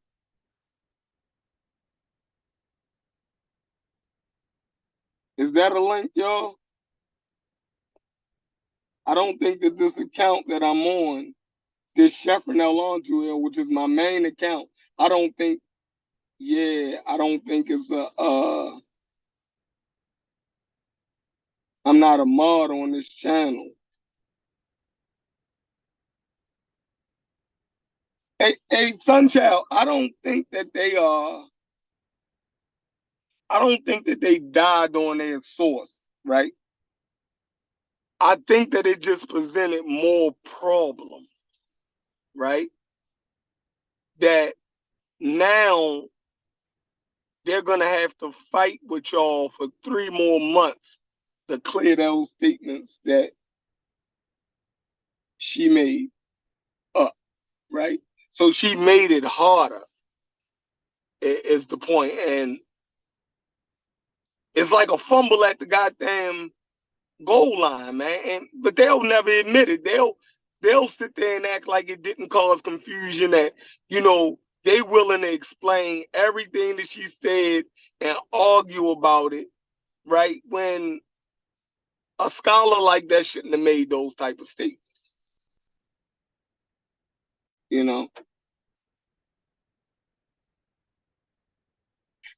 [SPEAKER 1] is that a link, y'all? I don't think that this account that I'm on this Chevronel onto here, which is my main account. I don't think, yeah, I don't think it's I'm not a mod on this channel. Hey, Sunchild, I don't think that they died on their source, right? I think that it just presented more problems, right? That now they're gonna have to fight with y'all for 3 more months to clear those statements that she made up, right? So she made it harder, is the point. And it's like a fumble at the goddamn goal line, man. And but they'll never admit it. They'll sit there and act like it didn't cause confusion. That they willing to explain everything that she said and argue about it, right? When a scholar like that shouldn't have made those type of statements. You know?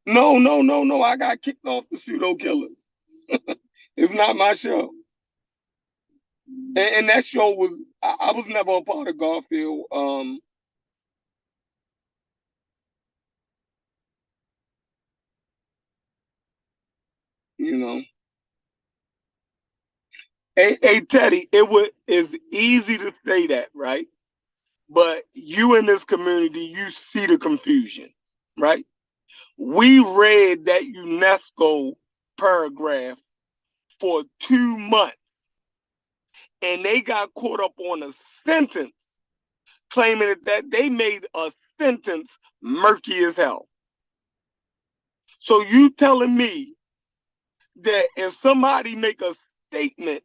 [SPEAKER 1] No, no, no, no. I got kicked off the pseudo killers. It's not my show. And that show was I was never a part of Garfield. You know. Hey Teddy, it's easy to say that, right? But you in this community, you see the confusion, right? We read that UNESCO paragraph for 2 months, and they got caught up on a sentence, claiming that they made a sentence murky as hell. So you telling me that if somebody make a statement,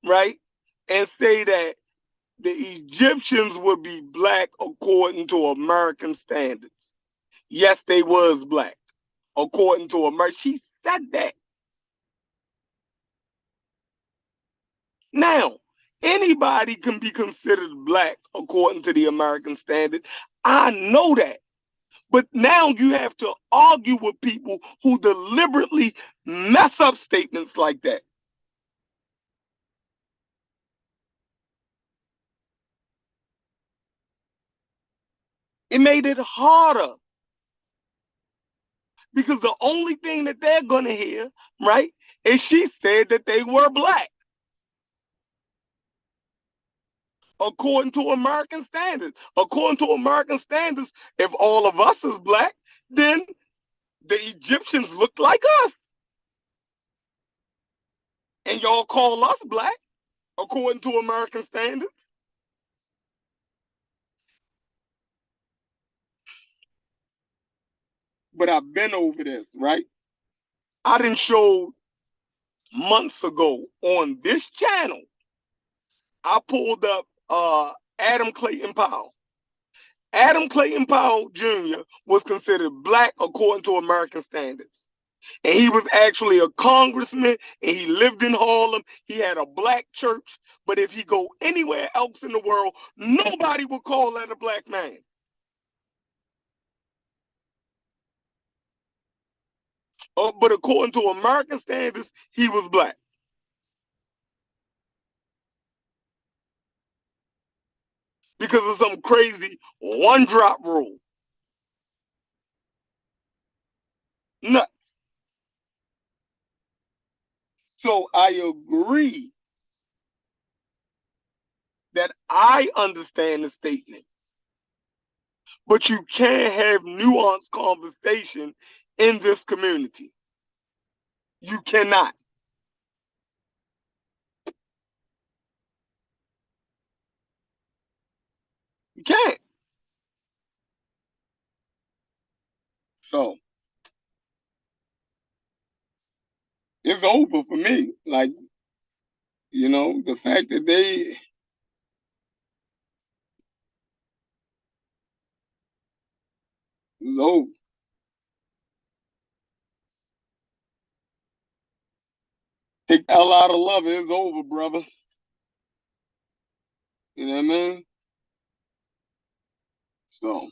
[SPEAKER 1] right, and say that the Egyptians would be black according to American standards. Yes, they was black according to America. She said that. Now, anybody can be considered black according to the American standard. I know that. But now you have to argue with people who deliberately mess up statements like that. It made it harder because the only thing that they're going to hear, right, is she said that they were black according to American standards. According to American standards, if all of us is black, then the Egyptians look like us. And y'all call us black according to American standards. But I've been over this, right? I didn't show months ago on this channel. I pulled up Adam Clayton Powell. Adam Clayton Powell Jr. was considered black according to American standards. And he was actually a congressman and he lived in Harlem. He had a black church. But if he go anywhere else in the world, nobody would call that a black man. But according to American standards, he was black because of some crazy one drop rule. Nuts. So I agree that I understand the statement, but you can't have nuanced conversation in this community. You cannot. You can't. So it's over for me. Like, the fact that they was over. Take the L out of love, it's over, brother. You know what I mean? So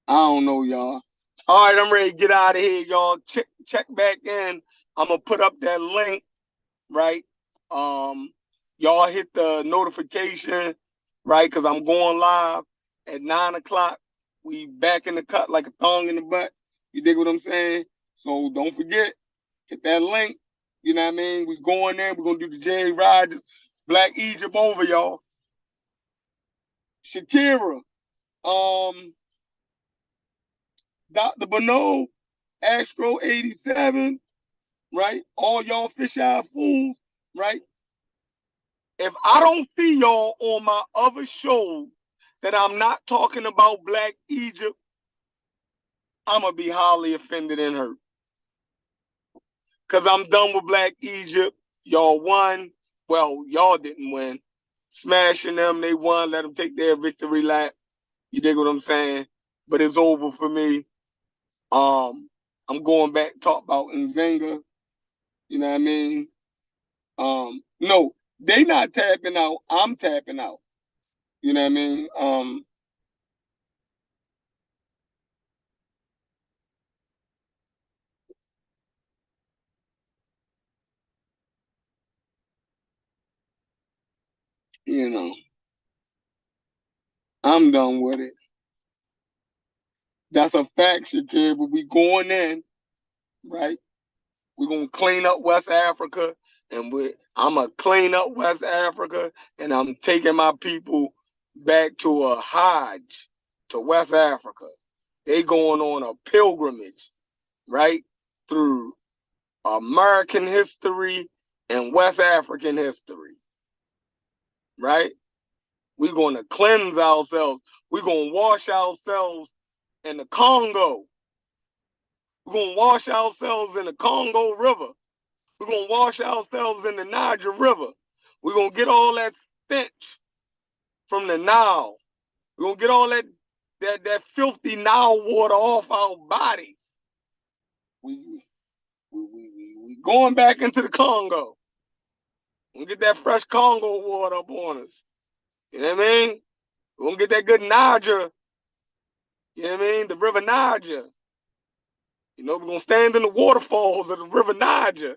[SPEAKER 1] I don't know, y'all. All right, I'm ready to get out of here, y'all. Check back in. I'm gonna put up that link, right? Um, y'all hit the notification, right? Cause I'm going live at 9 o'clock. We back in the cut like a thong in the butt. You dig what I'm saying? So don't forget, hit that link. You know what I mean? We going there. We're gonna do the Jerry Rogers, Black Egypt over, y'all. Shakira, um, Dr. Bano, Astro 87, right? All y'all fish-eye fools, right? If I don't see y'all on my other show that I'm not talking about Black Egypt, I'm going to be highly offended and hurt. Because I'm done with Black Egypt. Y'all won. Well, y'all didn't win. Smashing them, they won. Let them take their victory lap. You dig what I'm saying? But it's over for me. I'm going back to talk about Nzenga. You know what I mean? No, they not tapping out. I'm tapping out. You know what I mean? You know, I'm done with it. That's a fact, Shakir, but we going in, right? We're gonna clean up West Africa, and I'm gonna clean up West Africa, and I'm taking my people back to a Hajj to West Africa. They going on a pilgrimage, right? Through American history and West African history, right? We're going to cleanse ourselves. We're going to wash ourselves in the Congo. We're going to wash ourselves in the Congo River. We're going to wash ourselves in the Niger River. We're going to get all that stench from the Nile. We're going to get all that filthy Nile water off our bodies. We going back into the Congo. We'll get that fresh Congo water up on us. You know what I mean? We're going to get that good Niger. You know what I mean? The River Niger. You know, we're going to stand in the waterfalls of the River Niger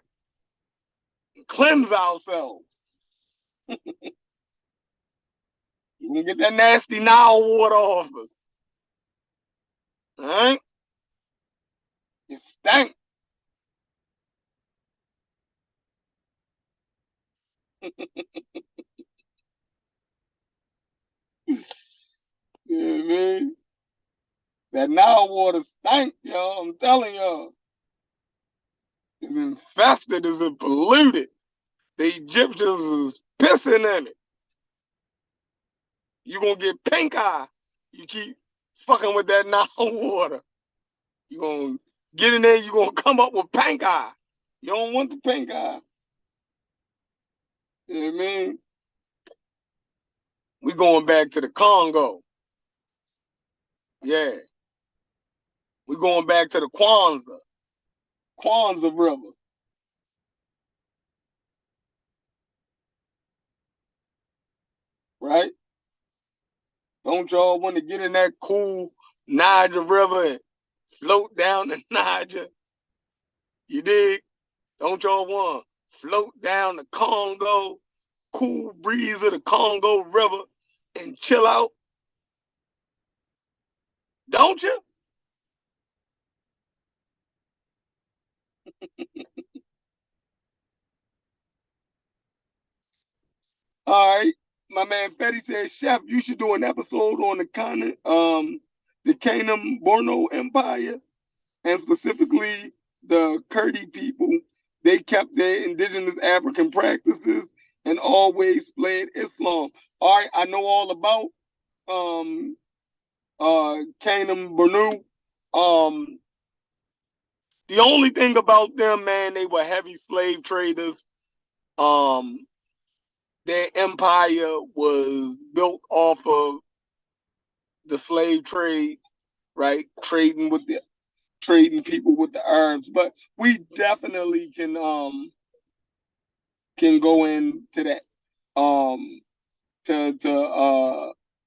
[SPEAKER 1] and cleanse ourselves. We're going to get that nasty Nile water off us. All right? It stank. Yeah, man. That Nile water stank, y'all. I'm telling y'all. It's infested, it's polluted. The Egyptians is pissing in it. You're going to get pink eye. You keep fucking with that Nile water. You're going to get in there, you're going to come up with pink eye. You don't want the pink eye. You know what I mean? We going back to the Congo. Yeah. We going back to the Kwanzaa River, right? Don't y'all want to get in that cool Niger River and float down the Niger? You dig? Don't y'all want to float down the Congo, cool breeze of the Congo River and chill out? Don't you? All right. My man Fetty said, Chef, you should do an episode on the Kanem Borno Empire, and specifically the Kurdi people. They kept their indigenous African practices and always fled Islam. All right, I know all about um Kanem Bornu. Um the only thing about them, man, they were heavy slave traders. Um their empire was built off of the slave trade, right? Trading people with the Arabs. But we definitely can go into that.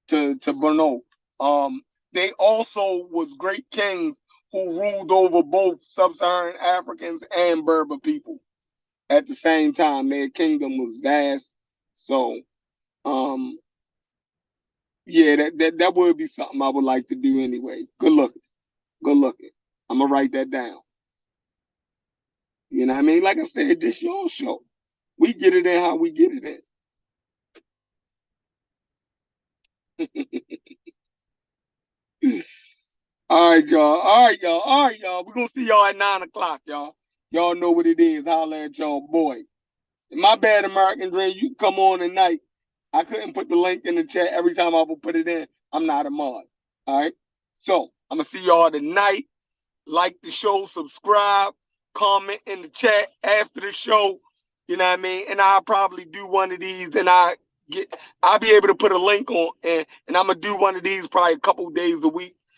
[SPEAKER 1] To Borno. They also was great kings who ruled over both sub-Saharan Africans and Berber people at the same time. Their kingdom was vast. So, um, yeah, that would be something I would like to do anyway. Good looking. Good looking. I'm gonna write that down. You know what I mean? Like I said, this your show. We get it in how we get it in. All right, y'all. All right, y'all. All right, y'all. We're gonna see y'all at 9 o'clock, y'all. Y'all know what it is. Holla at y'all, boy. My bad, American Dream. You can come on tonight. I couldn't put the link in the chat every time I would put it in. I'm not a mod. All right. So I'm gonna see y'all tonight. Like the show, subscribe, comment in the chat after the show. You know what I mean? And I'll probably do one of these, and I'll be able to put a link on, and I'm gonna do one of these probably a couple days a week